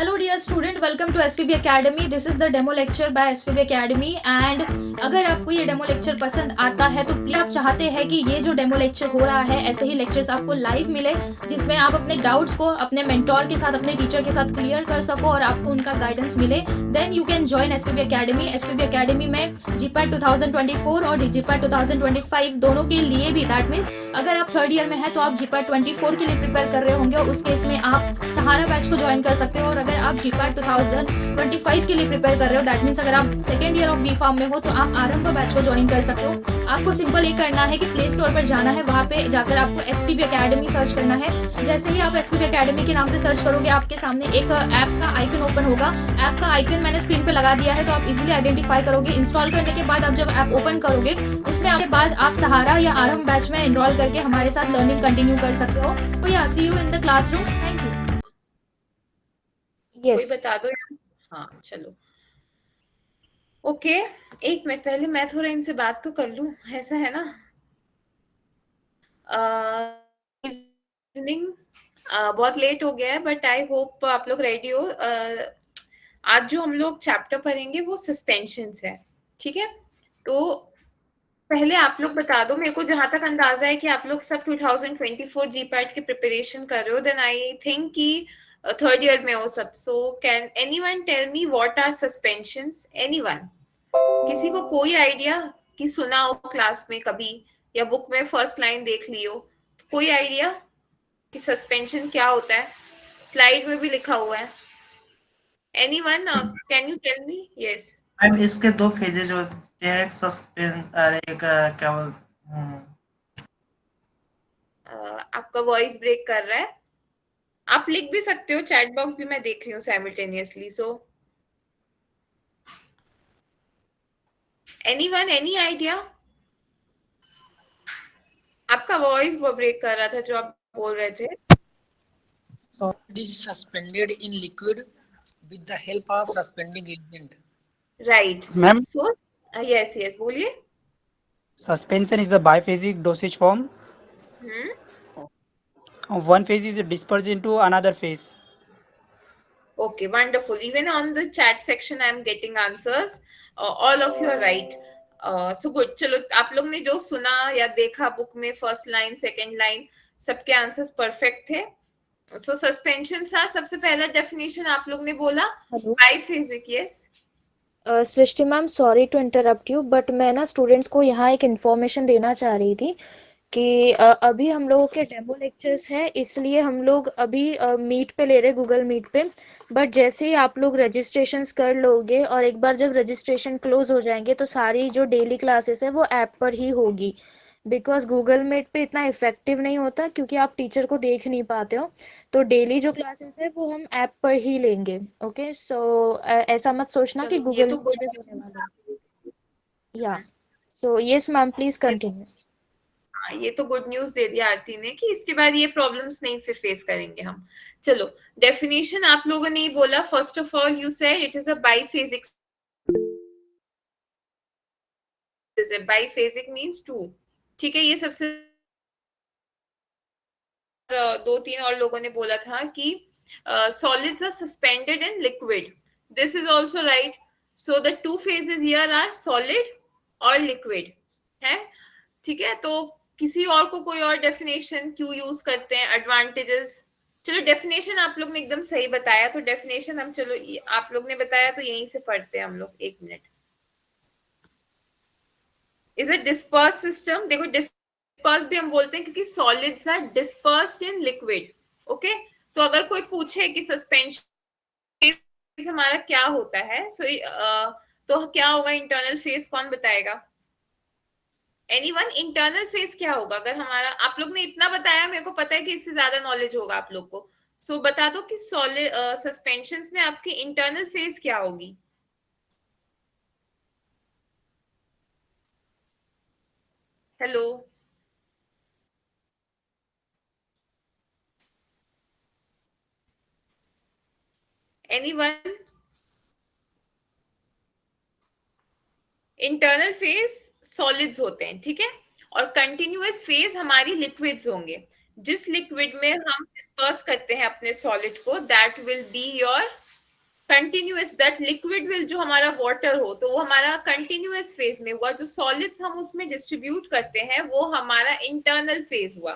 Hello dear student, welcome to SPB Academy. This is the demo lecture by SPB Academy and अगर आपको ये demo lecture पसंद आता है तो प्लीज आप चाहते हैं कि ये जो डेमो लेक्चर हो रहा है ऐसे ही लेक्चर्स आपको लाइव मिले, जिसमें आप अपने डाउट्स को अपने मेंटोर के साथ, अपने टीचर के साथ क्लियर कर सको और आपको उनका गाइडेंस मिले. Then you can join SPB Academy. SPB Academy में GPAT 2024 और GPAT 2025 दोनों के लिए भी, दैट मीन्स अगर आप थर्ड ईयर में है तो आप GPAT 24 के लिए प्रिपेयर कर रहे होंगे, उस केस में आप सहारा बैच को ज्वाइन कर सकते हो. और अगर आप GPAT 2025 के लिए प्रिपेयर कर रहे हो, दैट मीन्स अगर आप second year of B pharm में हो तो आप आरंभ बैच को ज्वाइन कर सकते हो. आपको सिंपल ये करना है कि प्ले स्टोर पर जाना है, वहाँ पे जाकर आपको SPB Academy सर्च करना है. जैसे ही आप SPB Academy के नाम से सर्च करोगे, आपके सामने एक ऐप का आइकन ओपन होगा. ऐप का आइकन मैंने स्क्रीन पे लगा दिया है, तो आप इजीली आइडेंटिफाई करोगे. इंस्टॉल करने के बाद आप जब ऐप ओपन करोगे, उसमें आपके बाद आप सहारा या आरंभ बैच में एनरोल करके हमारे साथ लर्निंग कंटिन्यू कर सकते हो. तो yeah see you in the classroom. Thank you. कोई बता दो यार. हाँ चलो ओके. एक मिनट पहले मैं थोड़ा इनसे बात तो कर लूं, ऐसा है ना. इवनिंग बहुत लेट हो गया है, बट आई होप आप लोग रेडी हो. आज जो हम लोग चैप्टर पढ़ेंगे वो सस्पेंशंस है, ठीक है. तो पहले आप लोग बता दो मेरे को, जहां तक अंदाजा है कि आप लोग सब 2024 जीपैट की प्रिपरेशन कर रहे हो, देन आई थिंक कि थर्ड ईयर में हो सब. So can anyone tell me what are suspensions? Anyone? किसी को कोई आइडिया कि सुना हो क्लास में कभी या बुक में फर्स्ट लाइन देख ली हो? तो कोई आइडिया कि सस्पेंशन क्या होता है? स्लाइड में भी लिखा हुआ है. Anyone can you tell me? Yes ma'am, इसके दो फेजेज होते हैं, एक सस्पेंस और एक क्या आपका वॉइस ब्रेक कर रहा है. आप लिख भी सकते हो, चैट बॉक्स भी मैं देख रही हूँ simultaneously. So anyone, any idea? आपका वॉइस ब्रेक कर रहा था जो आप बोल रहे थे. Solid is suspended in liquid with the help of suspending agent. Right ma'am, so yes yes बोलिए. suspension is a biphasic dosage form. One phase is dispersed into another phase. Okay, wonderful. Even on the chat section, I am getting answers. All of you are right. So good. चलो आप लोग ने जो सुना या देखा book में, first line second line, सबके आंसर्स परफेक्ट थे. सो सस्पेंशन था सबसे पहला डेफिनेशन आप लोग ने बोला. Hello biphasic. Yes Srishti ma'am, sorry to interrupt you, but मैं ना स्टूडेंट्स को यहाँ एक इन्फॉर्मेशन देना चाह रही थी कि अभी हम लोगों के डेमो लेक्चर्स हैं, इसलिए हम लोग अभी मीट पे ले रहे, गूगल मीट पे. बट जैसे ही आप लोग रजिस्ट्रेशंस कर लोगे और एक बार जब रजिस्ट्रेशन क्लोज हो जाएंगे तो सारी जो डेली क्लासेस है वो ऐप पर ही होगी. बिकॉज गूगल मीट पे इतना इफेक्टिव नहीं होता क्योंकि आप टीचर को देख नहीं पाते हो. तो डेली जो क्लासेस है वो हम ऐप पर ही लेंगे. ओके, सो ऐसा मत सोचना कि चलो ये गूगल तो मीट पे होने वाला है. या so yes ma'am, please continue. ये तो गुड न्यूज दे दिया आरती ने कि इसके बाद ये प्रॉब्लम्स नहीं फिर फेस करेंगे हम. चलो डेफिनेशन आप लोगों ने बोला. First of all you said it is a biphasic. Biphasic means two. ठीक है, ये सबसे दो तीन और लोगों ने बोला था कि solids are suspended in liquid. This is also right. So the two phases here are solid और liquid है. ठीक है, तो किसी और को कोई और डेफिनेशन क्यों यूज करते हैं? एडवांटेजेस. चलो डेफिनेशन आप लोग ने एकदम सही बताया, तो डेफिनेशन हम चलो आप लोग ने बताया तो यहीं से पढ़ते हैं हम लोग. एक minute. Is a disperse system. देखो डिस्पर्स भी हम बोलते हैं क्योंकि solids are dispersed in liquid. Okay, तो अगर कोई पूछे कि सस्पेंशन हमारा क्या होता है, तो क्या होगा इंटरनल फेज? कौन बताएगा? एनीवन? इंटरनल फेज क्या होगा? अगर हमारा, आप लोग ने इतना बताया, मेरे को पता है कि इससे ज्यादा नॉलेज होगा आप लोग को. सो बता दो कि सॉलिड सस्पेंशंस में आपकी इंटरनल फेज क्या होगी? Hello, anyone? Internal phase solids होते हैं, ठीक है, और कंटिन्यूअस फेज हमारी लिक्विड्स होंगे. जिस लिक्विड में हम डिस्पर्स करते हैं अपने सॉलिड को, that will be your continuous, that liquid will, जो हमारा वाटर हो तो वो हमारा कंटिन्यूअस फेज में हुआ, जो सॉलिड्स हम उसमें डिस्ट्रीब्यूट करते हैं वो हमारा इंटरनल फेज हुआ,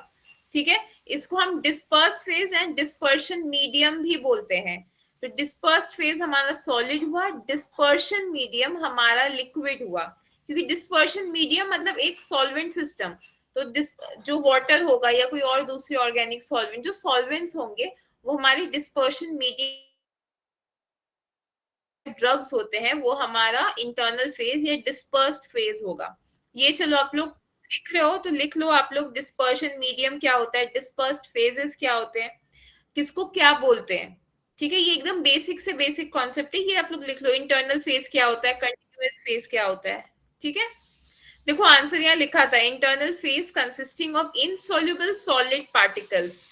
ठीक है। इसको हम disperse phase and dispersion medium भी बोलते हैं। तो डिस्पर्स्ड फेज हमारा सॉलिड हुआ, डिस्पर्शन मीडियम हमारा लिक्विड हुआ, क्योंकि डिस्पर्शन मीडियम मतलब एक सॉल्वेंट सिस्टम, तो जो वाटर होगा या कोई और दूसरी ऑर्गेनिक सॉल्वेंट, जो सॉल्वेंट्स होंगे वो हमारी डिस्पर्शन मीडियम, ड्रग्स होते हैं वो हमारा इंटरनल फेज या डिस्पर्स्ड फेज होगा। ये चलो आप लोग लिख रहे हो तो लिख लो आप लोग, डिस्पर्शन मीडियम क्या होता है, डिस्पर्स्ड फेजेस क्या होते हैं, किसको क्या बोलते हैं, ठीक है। ये एकदम बेसिक से बेसिक कॉन्सेप्ट है, ये आप लोग लिख लो। इंटरनल फेज क्या होता है, कंटिन्यूअस फेज क्या होता है, ठीक है। देखो आंसर यहाँ लिखा था, internal phase consisting of insoluble solid particles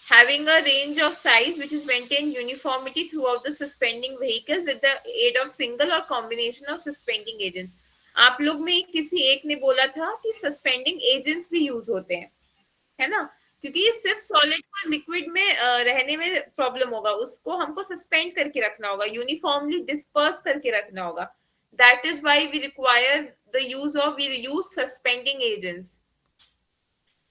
having a range of size which is maintained uniformity throughout the suspending vehicle with the aid of single or combination of suspending agents. आप लोग में किसी एक ने बोला था कि सस्पेंडिंग एजेंट्स भी यूज होते हैं, है ना, क्योंकि सिर्फ सॉलिड को लिक्विड में रहने में प्रॉब्लम होगा, उसको हमको सस्पेंड करके रखना होगा, यूनिफॉर्मली डिस्पर्स करके रखना होगा। That is why we require the use of, we use suspending agents.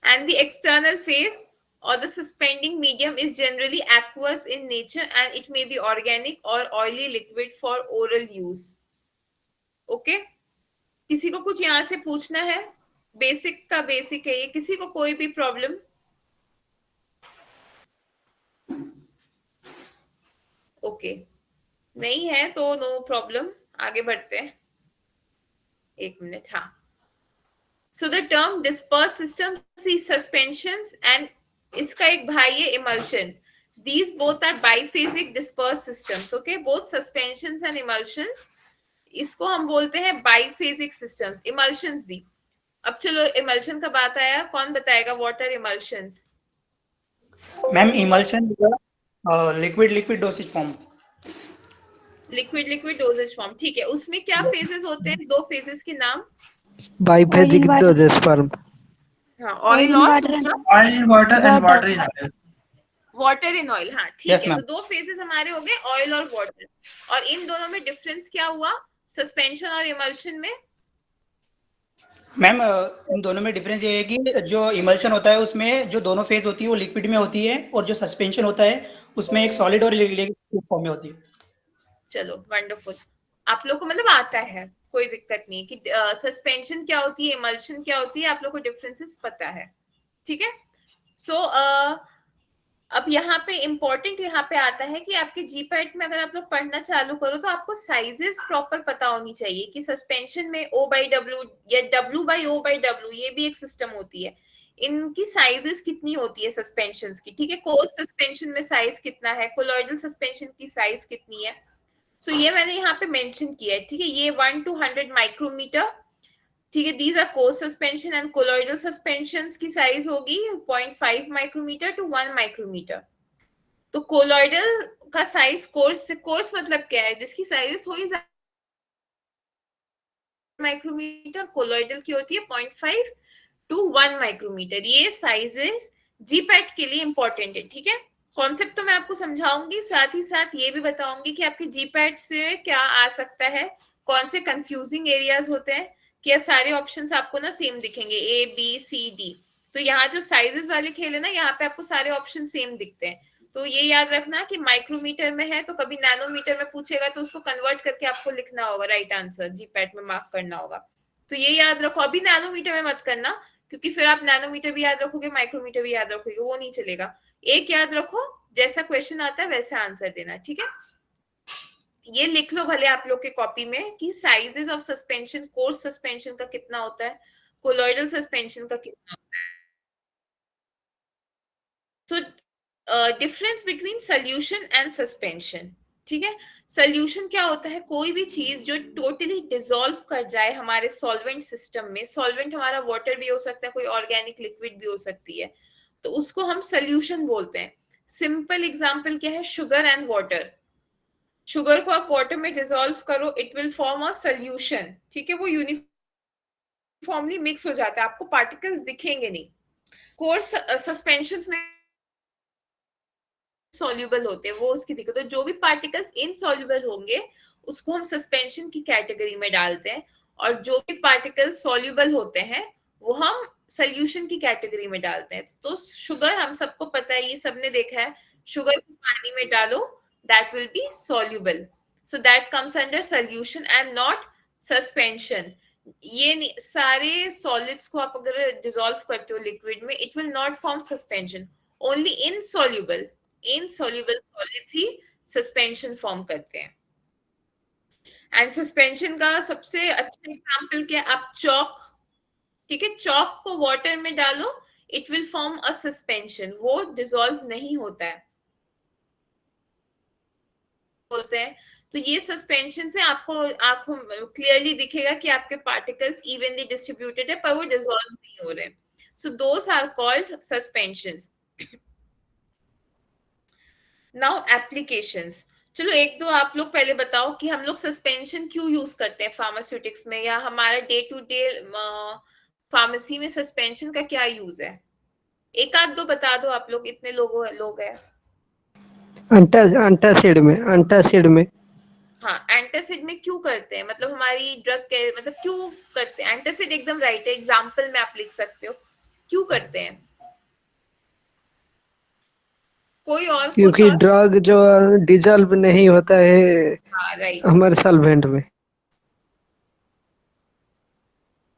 And the external phase or the suspending medium is generally aqueous in nature and it may be organic or oily liquid for oral use. Okay? किसी को कुछ यहाँ से पूछना है? Basic का basic है ये, किसी को कोई भी प्रॉब्लम? ओके, नहीं है तो नो प्रॉब्लम, आगे बढ़ते हैं। एक मिनट, हाँ। So the term dispersed system, see suspensions and इसका एक भाई है emulsion. These both are biphasic dispersed systems. Okay, both suspensions and emulsions. इसको हम बोलते हैं biphasic systems. Emulsions भी. अब चलो emulsion का बात आया, कौन बताएगा what are emulsions? Ma'am emulsion liquid dosage form. Liquid dosage form, ठीक है। उसमें क्या phases होते हैं, दो phases के नाम? Biphasic dosage form. हाँ, oil और दूसरा oil in water and water in oil. Water in oil, हाँ ठीक Yes, है। ma'am. तो दो फेजेस हमारे हो गए, ऑयल और वाटर, और इन दोनों में डिफरेंस क्या हुआ सस्पेंशन और इमल्शन में? मैम इन दोनों में डिफरेंस ये है कि जो इमल्शन होता है उसमें जो दोनों फेज होती है वो लिक्विड में होती है, और जो सस्पेंशन होता है उसमें एक सॉलिड और लिक्विड फॉर्म में होती है। चलो वंडरफुल, आप लोग को मतलब आता है, कोई दिक्कत नहीं कि सस्पेंशन क्या होती है, इमल्शन क्या होती है, आप लोग को डिफरेंसेस पता है, ठीक है। सो अब यहाँ पे इम्पोर्टेंट यहाँ पे आता है कि आपके जीपैट में अगर आप लोग पढ़ना चालू करो तो आपको साइजेस प्रॉपर पता होनी चाहिए कि सस्पेंशन में O/W या W/O/W ये भी एक सिस्टम होती है, इनकी साइजेस कितनी होती है सस्पेंशंस की, ठीक है। कोर्स सस्पेंशन में साइज कितना है, कोलॉइडल सस्पेंशन की साइज कितनी है, सो ये मैंने यहाँ पे मेंशन किया है, ठीक है। ये 1 to 100 माइक्रोमीटर, ठीक है। These are coarse suspension and colloidal suspensions की साइज होगी 0.5 माइक्रोमीटर टू 1 माइक्रोमीटर। तो कोलॉइडल का साइज कोर्स से, कोर्स मतलब क्या है, जिसकी साइज थोड़ी माइक्रोमीटर, कोलॉइडल की होती है 0.5 to 1 माइक्रोमीटर। ये साइजेस जीपैट के लिए इंपॉर्टेंट है, ठीक है। कॉन्सेप्ट तो मैं आपको समझाऊंगी, साथ ही साथ ये भी बताऊंगी कि आपके जीपैट से क्या आ सकता है, कौन से कंफ्यूजिंग एरियाज होते हैं, क्या सारे ऑप्शंस आपको ना सेम दिखेंगे A, B, C, D। तो यहाँ जो साइजेस वाले खेल है ना, यहाँ पे आपको सारे ऑप्शन सेम दिखते हैं। तो ये याद रखना कि माइक्रोमीटर में है तो कभी नैनोमीटर में पूछेगा तो उसको कन्वर्ट करके आपको लिखना होगा, राइट आंसर जीपैट में मार्क करना होगा। तो ये याद रखो, अभी नैनोमीटर में मत करना, क्योंकि फिर आप नैनोमीटर भी याद रखोगे, माइक्रोमीटर भी याद रखोगे, वो नहीं चलेगा। एक याद रखो, जैसा क्वेश्चन आता है वैसा आंसर देना, ठीक है। ये लिख लो भले आप लोग के कॉपी में कि sizes of suspension, course suspension का कितना होता है, कोलॉइडल सस्पेंशन का कितना होता है। तो difference between solution and suspension, ठीक है। सॉल्यूशन क्या होता है, कोई भी चीज जो टोटली डिसॉल्व कर जाए हमारे सॉल्वेंट सिस्टम में, सॉल्वेंट हमारा वाटर भी हो सकता है, कोई ऑर्गेनिक लिक्विड भी हो सकती है, तो उसको हम सॉल्यूशन बोलते हैं। सिंपल एग्जांपल क्या है, शुगर एंड वाटर। शुगर को आप वाटर में डिसॉल्व करो, it will form a solution, ठीक है। वो यूनिफॉर्मली मिक्स हो जाता है, आपको पार्टिकल्स दिखेंगे नहीं। कोर्स सस्पेंशंस में सॉल्युबल होते हैं, वो उसकी दिक्कत। तो जो भी पार्टिकल्स इनसॉल्युबल होंगे उसको हम सस्पेंशन की कैटेगरी में डालते हैं, और जो भी पार्टिकल्स सॉल्युबल होते हैं वो हम सोल्यूशन की कैटेगरी में डालते हैं। तो शुगर हम सबको पता है, ये सबने देखा है, शुगर को पानी में डालो that will be soluble, so that comes under solution and not suspension. ये सारे सॉलिड्स को आप अगर डिसॉल्व करते हो लिक्विड में, it will not form suspension, only insoluble solids he suspension form करते हैं। एंड सस्पेंशन का सबसे अच्छा एग्जांपल क्या है, आप चॉक, ठीक है, चॉक को वाटर में डालो, it will form a suspension, वो डिसॉल्व नहीं होता है, बोलते हैं। तो ये सस्पेंशन से आपको आंखों क्लियरली दिखेगा कि आपके पार्टिकल्स इवनली डिस्ट्रीब्यूटेड है पर वो डिसॉल्व नहीं हो रहे। So those are called suspensions. Now applications, चलो एक दो आप लोग पहले बताओ कि हम लोग सस्पेंशन क्यों यूज करते हैं फार्मास्यूटिक्स में, या हमारा डे टू डे फार्मेसी में सस्पेंशन का क्या यूज है? एक आध दो बता दो आप लोग, इतने लोग हैं। एंटासिड में हाँ, एंटासिड में क्यों करते हैं, मतलब हमारी ड्रग के मतलब क्यों करते हैं? एंटासिड एकदम राइट है, एग्जांपल में आप लिख सकते हो क्यों करते हैं। कोई और? क्योंकि ड्रग जो डिजॉल्व नहीं होता है हाँ राइट, हमारे सॉल्वेंट में।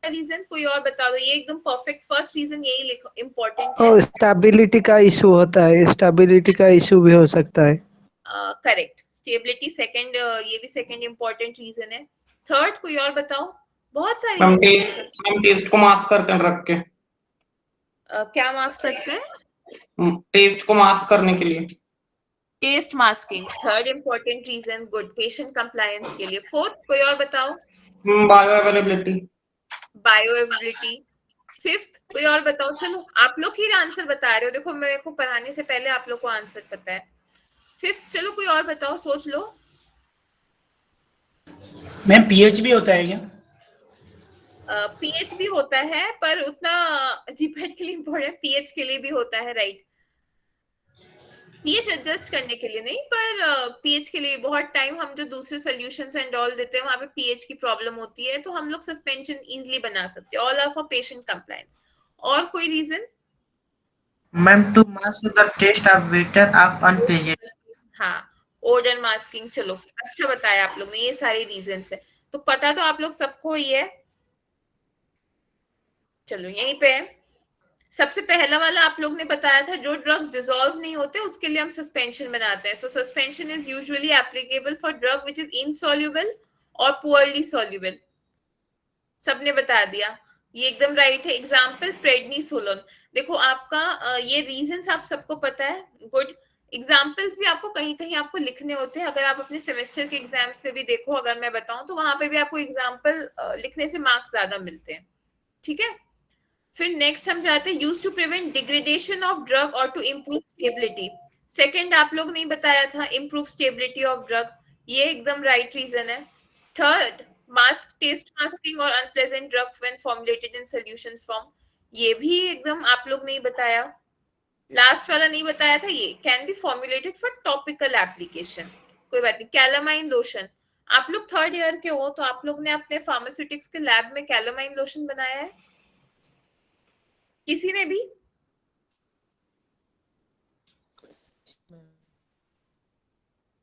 रीजन कोई और बता दो, ये एकदम परफेक्ट फर्स्ट रीजन यही लिखो, इम्पोर्टेंट और स्टेबिलिटी का इशू होता है, स्टेबिलिटी का इशू भी हो सकता है। करेक्ट, स्टेबिलिटी सेकंड, ये भी सेकंड इम्पोर्टेंट रीजन है। थर्ड कोई और बताओ, बहुत सारी हम टेस्ट को मास्क करते हैं रख के। क्या माफ करते हैं? टेस्ट को मास्क करने के लिए, taste masking, third important reason, good, patient compliance के लिए। फोर्थ कोई और बताओ? बायो अवेलेबिलिटी, फिफ्थ कोई और बताओ? चलो आप लोग ही आंसर बता रहे हो, देखो मेरे को पढ़ाने से पहले आप लोग को आंसर पता है। फिफ्थ, चलो कोई और बताओ, सोच लो। मैम पीएच भी होता है क्या? पीएच भी होता है पर उतना जीपैट के लिए इम्पोर्टेंट, पीएच के लिए भी होता है, राइट। पीएच एडजस्ट करने के लिए नहीं, पर पीएच के लिए बहुत टाइम हम जो दूसरे सोल्यूशंस एंड ऑल देते हैं वहां पे पीएच की प्रॉब्लम होती है, तो हम लोग सस्पेंशन इजीली बना सकते हैं, all of for patient compliance. और कोई reason? Ma'am to mask the taste of water of unpleasant. हाँ, ओडर मास्किंग, चलो अच्छा बताया आप लोग ने, ये सारे रीजंस है, तो पता तो आप लोग सबको ही है। चलो यहीं पे सबसे पहला वाला आप लोग ने बताया था, जो ड्रग्स डिसॉल्व नहीं होते उसके लिए हम सस्पेंशन बनाते हैं। सो suspension is usually applicable for drug which is insoluble और पुअरली सॉल्युबल। सबने बता दिया, ये एकदम राइट है। एग्जाम्पल प्रेडनिसोलोन, देखो आपका ये रीजंस आप सबको पता है, गुड। एग्जाम्पल्स भी आपको कहीं कहीं आपको लिखने होते हैं, अगर आप अपने सेमेस्टर के एग्जाम्स में भी देखो, अगर मैं बताऊं तो वहां पे भी आपको एग्जाम्पल लिखने से मार्क्स ज्यादा मिलते हैं, ठीक है। फिर नेक्स्ट हम जाते हैं, use to prevent degradation of drug और टू इम्प्रूव स्टेबिलिटी। सेकेंड आप लोग नहीं बताया था, इम्प्रूव स्टेबिलिटी ऑफ ड्रग, ये एकदम राइट रीजन है। थर्ड, मास्क, टेस्ट मास्किंग और unpleasant drug when formulated in solution form, ये भी एकदम आप लोग नहीं बताया। लास्ट वाला नहीं बताया था, ये can be formulated for topical application, कोई बात नहीं। कैलामाइन लोशन, आप लोग थर्ड ईयर के हो तो आप लोग ने अपने फार्मास्यूटिक्स के लैब में कैलामाइन लोशन बनाया है? किसी ने भी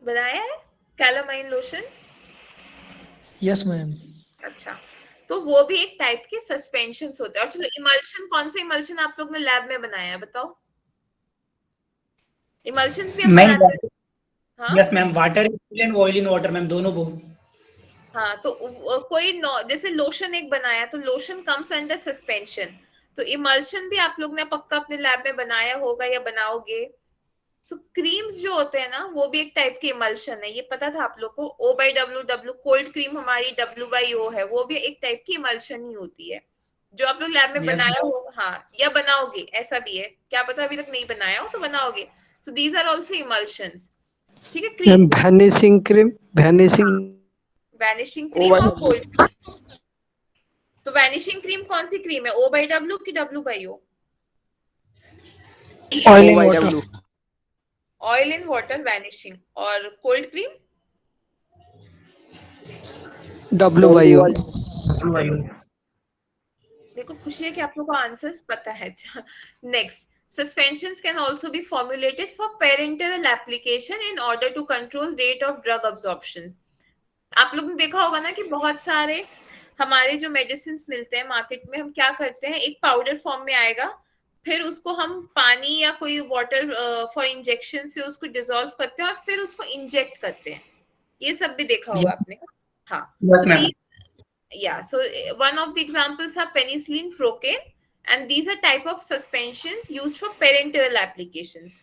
बनाया है कैलामाइन लोशन? Yes ma'am. अच्छा, तो वो भी एक टाइप के सस्पेंशंस होते हैं। और चलो इमल्शन, कौन सा इमल्शन आप लोग ने लैब में बनाया है बताओ? इमल्शंस भी हम मैम बनाते हैं। हाँ yes ma'am, water and oil in water ma'am, दोनों को। हाँ, तो कोई जैसे लोशन एक बनाया तो लोशन कम्स अंडर सस्पेंशन, तो इमल्शन भी आप लोग ने पक्का अपने लैब में बनाया होगा या बनाओगे। सो क्रीम्स जो होते हैं ना, वो भी एक टाइप के इमल्शन है, ये पता था आप लोग को। O/W, कोल्ड क्रीम हमारी W/O है, वो भी एक टाइप की इमल्शन ही होती है, जो आप लोग लैब में बनाया होगा, हाँ, या बनाओगे, ऐसा भी है, क्या पता अभी तक नहीं बनाया हो तो बनाओगे। So these are also emulsions, ठीक है। Cream, vanishing cream, vanishing cream और कोल्ड। तो वैनिशिंग क्रीम कौन सी क्रीम है, O/W की W/O? Oil in water. Oil in water vanishing, और कोल्ड क्रीम WYO. मेरे को खुशी है कि आप लोगों को आंसर्स पता है। Next, suspensions can also be formulated for parenteral application in order to control rate of drug absorption. आप लोगों ने देखा होगा ना कि बहुत सारे हमारे जो मेडिसिन मिलते हैं मार्केट में, हम क्या करते हैं, एक पाउडर फॉर्म में आएगा, फिर उसको हम पानी या कोई वाटर फॉर इंजेक्शन से उसको डिसॉल्व करते हैं और फिर उसको इंजेक्ट करते हैं। ये सब भी देखा होगा आपने। हाँ, Yes, so ma'am. so one of the examples are penicillin, procaine, and these are type of suspensions used for parenteral applications.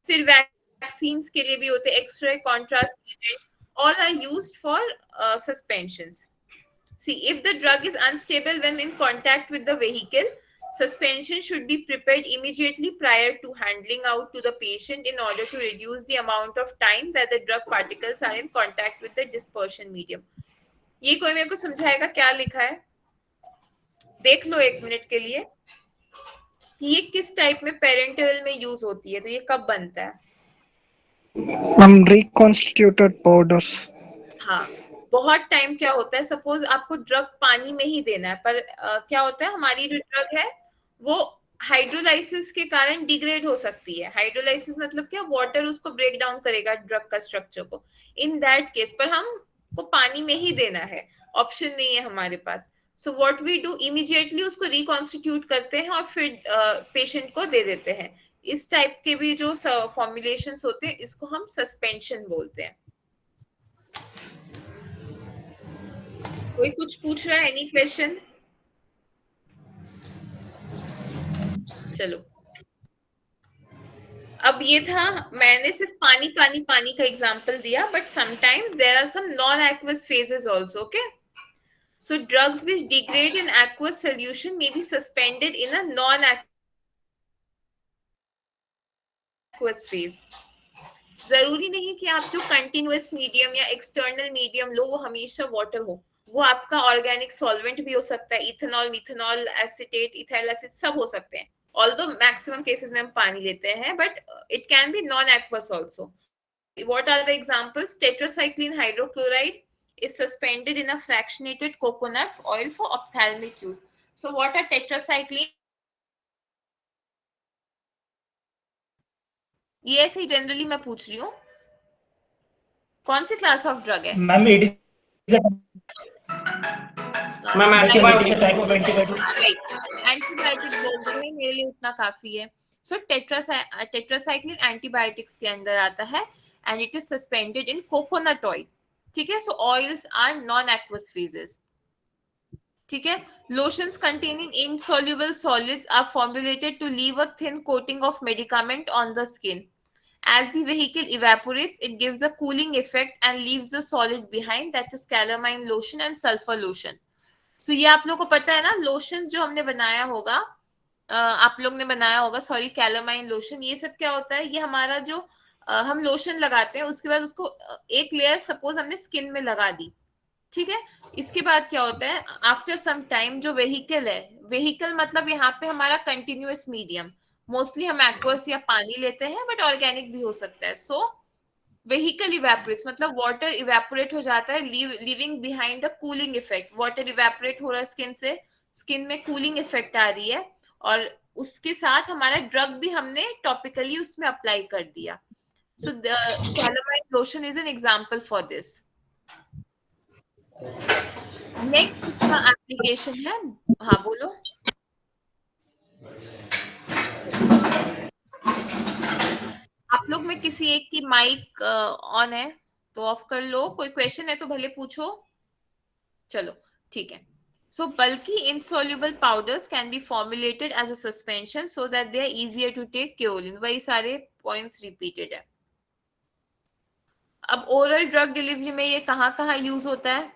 फिर vaccines के लिए भी होते हैं, X-ray, contrast agent, all are used for suspensions. See, if the drug is unstable when in contact with the vehicle, suspension should be prepared immediately prior to handling out to the patient in order to reduce the amount of time that the drug particles are in contact with the dispersion medium. ये कोई मेरे को समझाएगा क्या लिखा है? देख लो एक minute के लिए कि ये किस टाइप में पेरेंटरल में यूज होती है, तो ये कब बनता है? Reconstituted powders. हाँ, बहुत टाइम क्या होता है, सपोज आपको ड्रग पानी में ही देना है, पर क्या होता है, हमारी जो ड्रग है वो हाइड्रोलाइसिस के कारण डिग्रेड हो सकती है। हाइड्रोलाइसिस मतलब क्या, वाटर उसको ब्रेक डाउन करेगा ड्रग का स्ट्रक्चर को। इन दैट केस पर हमको पानी में ही देना है, ऑप्शन नहीं है हमारे पास। So what we do, immediately उसको रिकॉन्स्टिट्यूट करते हैं और फिर पेशेंट को दे देते हैं। इस टाइप के भी जो फॉर्मुलेशंस होते हैं इसको हम सस्पेंशन बोलते हैं। कोई कुछ पूछ रहा है? Any question? चलो, अब ये था, मैंने सिर्फ पानी पानी पानी का एग्जांपल दिया, but sometimes there are some non aqueous phases also, okay? So drugs which degrade in aqueous solution may be suspended in a non aqueous phase. जरूरी नहीं कि आप जो कंटिन्यूअस मीडियम या एक्सटर्नल मीडियम लो वो हमेशा वाटर हो, वो आपका ऑर्गेनिक सॉल्वेंट भी हो सकता है, ethanol, methanol, acetate, ethyl acid सब हो सकते हैं। ऑल्दो मैक्सिमम केसेस में हम पानी लेते हैं, but it can be non aqueous also. What are the examples? Tetracycline hydrochloride is suspended in a fractionated coconut oil for ophthalmic use. So what are tetracycline? ये ऐसे ही जनरली मैं पूछ रही हूँ, कौन सी क्लास ऑफ ड्रग है? Ma'am it is ma'am antibiotic type of antibiotic. Right, antibiotic बोल रहे हैं, मेरे लिए उतना काफी है। सो टेट्रासाइक्लिन एंटीबायोटिक्स के अंदर आता है and it is suspended in coconut oil, ठीक है? So oils are non aqueous phases, ठीक है? Lotions containing insoluble solids are formulated to leave a thin coating of medicament on the skin. As the vehicle evaporates, it gives a cooling effect and leaves the solid behind, that is calamine lotion and sulfur lotion. So ये आप लोगों को पता है ना, lotions जो हमने बनाया होगा, आप लोग ने बनाया होगा, सॉरी, कैलामाइन लोशन, ये सब क्या होता है, ये हमारा जो हम लोशन लगाते हैं उसके बाद उसको एक लेयर सपोज हमने स्किन में लगा दी, ठीक है? इसके बाद क्या होता है, आफ्टर सम टाइम जो वेहिकल है, वेहिकल मतलब यहाँ पे हमारा कंटिन्यूअस मीडियम, मोस्टली हम एक्वस या पानी लेते हैं, बट ऑर्गेनिक भी हो सकता है। सो वेहिकल इवेपोरेट्स मतलब वाटर इवेपोरेट हो जाता है, living behind a cooling effect. Water evaporate हो रहा है स्किन से, स्किन में कूलिंग इफेक्ट आ रही है, और उसके साथ हमारा ड्रग भी हमने टॉपिकली उसमें अप्लाई कर दिया। So the calamine lotion is an example for this. Next application है, हाँ बोलो। आप लोग में किसी एक की माइक ऑन है तो ऑफ कर लो, कोई क्वेश्चन है तो भले पूछो। चलो ठीक है। So bulky insoluble powders can be formulated as a suspension so that they are easier to take kaolin. वही सारे points repeated है। अब oral drug delivery में ये कहाँ यूज होता है?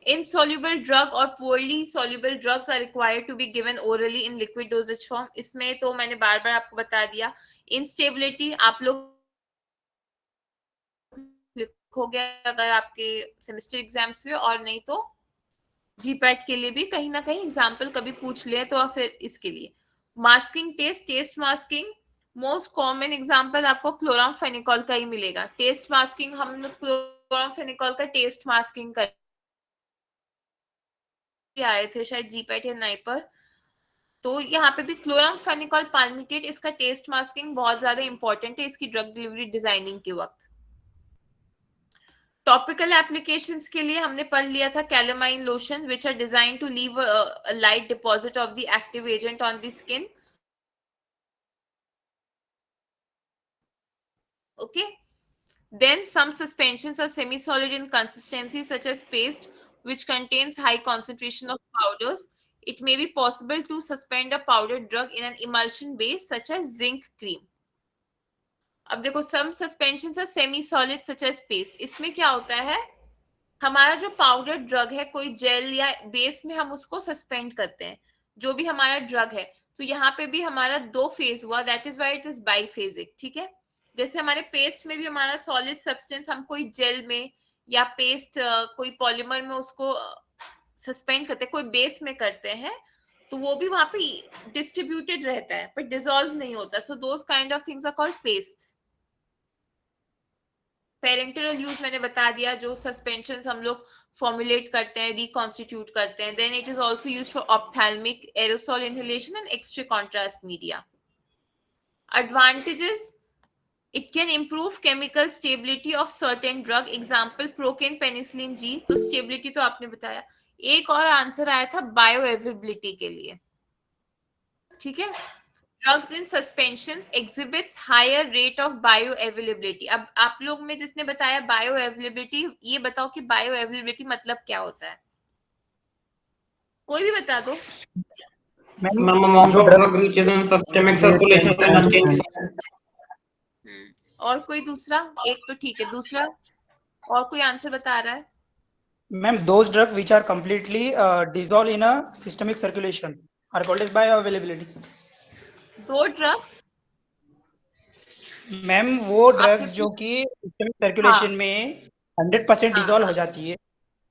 Insoluble drug और poorly soluble drugs are required to be given orally in liquid dosage form. इसमें तो मैंने बार आपको बता दिया। Instability आप लोग लिखोगे अगर आपके सेमेस्टर एग्जाम्स में, और नहीं तो जीपैट के लिए भी कहीं ना कहीं एग्जाम्पल कभी पूछ ले तो फिर इसके लिए। Masking taste masking, most common example आपको क्लोरामफेनिकॉल का ही मिलेगा। टेस्ट मास्किंग हम लोग क्लोरामफेनिकॉल का टेस्ट मास्किंग कर आए थे शायद जीपैट या नाइपर। तो यहाँ पे भी क्लोरामफेनिकॉल पाल्मिटेट, इसका टेस्ट मास्किंग बहुत ज्यादा इंपॉर्टेंट है इसकी ड्रग डिलीवरी डिजाइनिंग के वक्त। टॉपिकल एप्लीकेशंस के लिए हमने पढ़ लिया था calamine lotion which are design to leave a light deposit of the active agent on the skin. Okay, then some suspensions are semi-solid in consistency such as paste which contains high concentration of powders. It may be possible to suspend a powdered drug in an emulsion base such as zinc cream. अब देखो some suspensions are semi-solid such as paste. इसमें क्या होता है, हमारा जो powder drug है कोई जेल या बेस में हम उसको सस्पेंड करते हैं, जो भी हमारा ड्रग है। तो यहाँ पे भी हमारा 2 फेज हुआ, that is why it is biphasic. ठीक है, जैसे हमारे पेस्ट में भी हमारा सॉलिड सब्सटेंस हम कोई जेल में या पेस्ट कोई पॉलीमर में उसको सस्पेंड करते हैं, कोई बेस में करते हैं, तो वो भी वहां पे डिस्ट्रीब्यूटेड रहता है पर डिसॉल्व नहीं होता। So those kind of things are called pastes. Parenteral use मैंने बता दिया, जो सस्पेंशंस हम लोग फॉर्मुलेट करते हैं, रिकॉन्स्टिट्यूट करते हैं। Then it is also used for ophthalmic aerosol inhalation and x ray contrast media. Advantages, it can improve chemical stability of certain drug, example procaine penicillin G। तो stability तो आपने बताया। एक और आंसर आया था बायोअवेलेबिलिटी के लिए। ठीक है, drugs in suspensions exhibits higher rate of bioavailability। अब आप लोग में जिसने बताया बायोअवेलेबिलिटी, ये बताओ कि बायोअवेलेबिलिटी मतलब क्या होता है, कोई भी बता दो। Ma'am amount of drug reaches in systemic circulation in unchanged form। और कोई दूसरा, एक तो ठीक है, दूसरा और कोई आंसर बता रहा है? Ma'am those drug which are completely dissolved in a systemic circulation are called as bioavailability। 2 drugs ma'am वो ड्रग्स आपने जो कि सिस्टमिक सर्कुलेशन में 100% हाँ, डिसॉल्व हाँ। हो जाती है,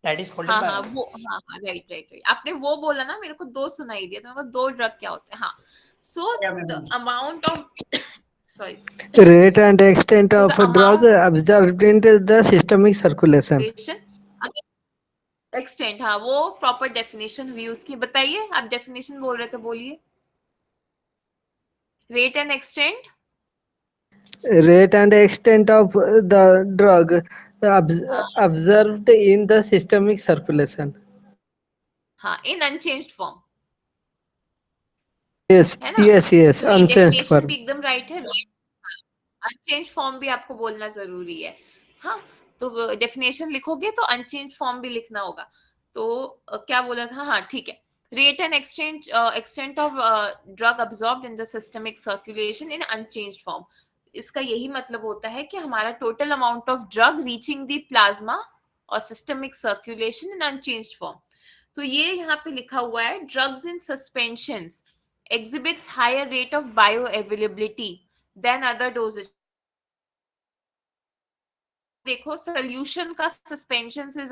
दैट इज कॉल्ड हाँ एज हाँ वो हाँ हाँ राइट राइट राइट, आपने वो बोला ना, मेरे को 2 सुनाई दिया, तो मेरे को 2 ड्रग क्या होते हैं। हाँ, so the amount of sorry Rate and extent So of the a drug amount- absorbed into the systemic circulation। Extent, हाँ वो प्रॉपर डेफिनेशन हुई उसकी। बताइए, आप डेफिनेशन बोल रहे थे, बोलिए। Rate and extent, Rate and extent of the drug observed in the systemic circulation। हाँ इन अनचेंज्ड फॉर्म, Yes, है ना? yes, yes, तो ये unchanged डेफिनेशन form। भी एकदम राइट है। अनचेंज फॉर्म भी आपको बोलना जरूरी है। हाँ, तो डेफिनेशन लिखोगे तो अनचेंज फॉर्म भी लिखना होगा। तो क्या बोला था? हाँ ठीक है, rate and extent of drug absorbed in the systemic circulation in unchanged form. इसका यही मतलब होता है कि हमारा total amount of drug reaching the plasma और systemic circulation in unchanged form. तो ये यहाँ पे लिखा हुआ है, drugs in suspensions exhibits higher rate of bioavailability than other dosage। देखो सोल्यूशन का सस्पेंशन से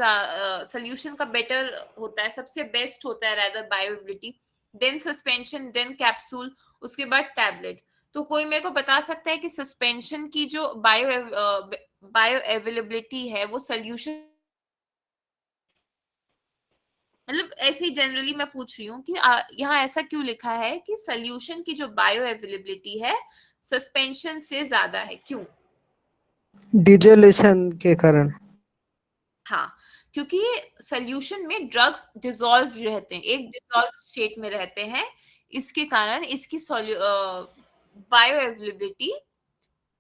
सोल्यूशन का बेटर होता है, सबसे बेस्ट होता है rather bioavailability, then suspension, then capsule, उसके बाद टैबलेट। तो कोई मेरे को बता सकता है कि सस्पेंशन की जो बायोअवेलेबिलिटी है वो सोल्यूशन, मतलब ऐसे ही जनरली मैं पूछ रही हूँ कि यहाँ ऐसा क्यों लिखा है कि सोल्यूशन की जो बायोअवेलेबिलिटी है सस्पेंशन से ज्यादा है, क्यों? डिजोल्यूशन के कारण। हाँ, क्योंकि सोल्यूशन में ड्रग्स डिसॉल्व रहते हैं, एक डिसॉल्व स्टेट में रहते हैं, इसके कारण इसकी बायोअवेलेबिलिटी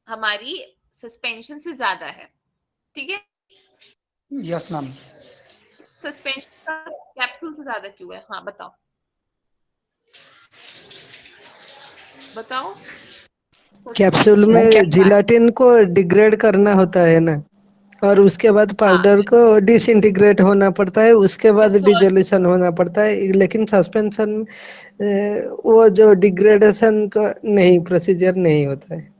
हमारी सस्पेंशन से ज्यादा है। ठीक है, यस मैम। सस्पेंशन का कैप्सूल से ज्यादा क्यों है? हाँ बताओ बताओ। कैप्सूल में जिलेटिन को डिग्रेड करना होता है ना, और उसके बाद पाउडर को डिसइंटीग्रेट होना पड़ता है, उसके बाद डिजोल्यूशन होना पड़ता है। लेकिन सस्पेंशन वो जो डिग्रेडेशन का नहीं, प्रोसीजर नहीं होता है।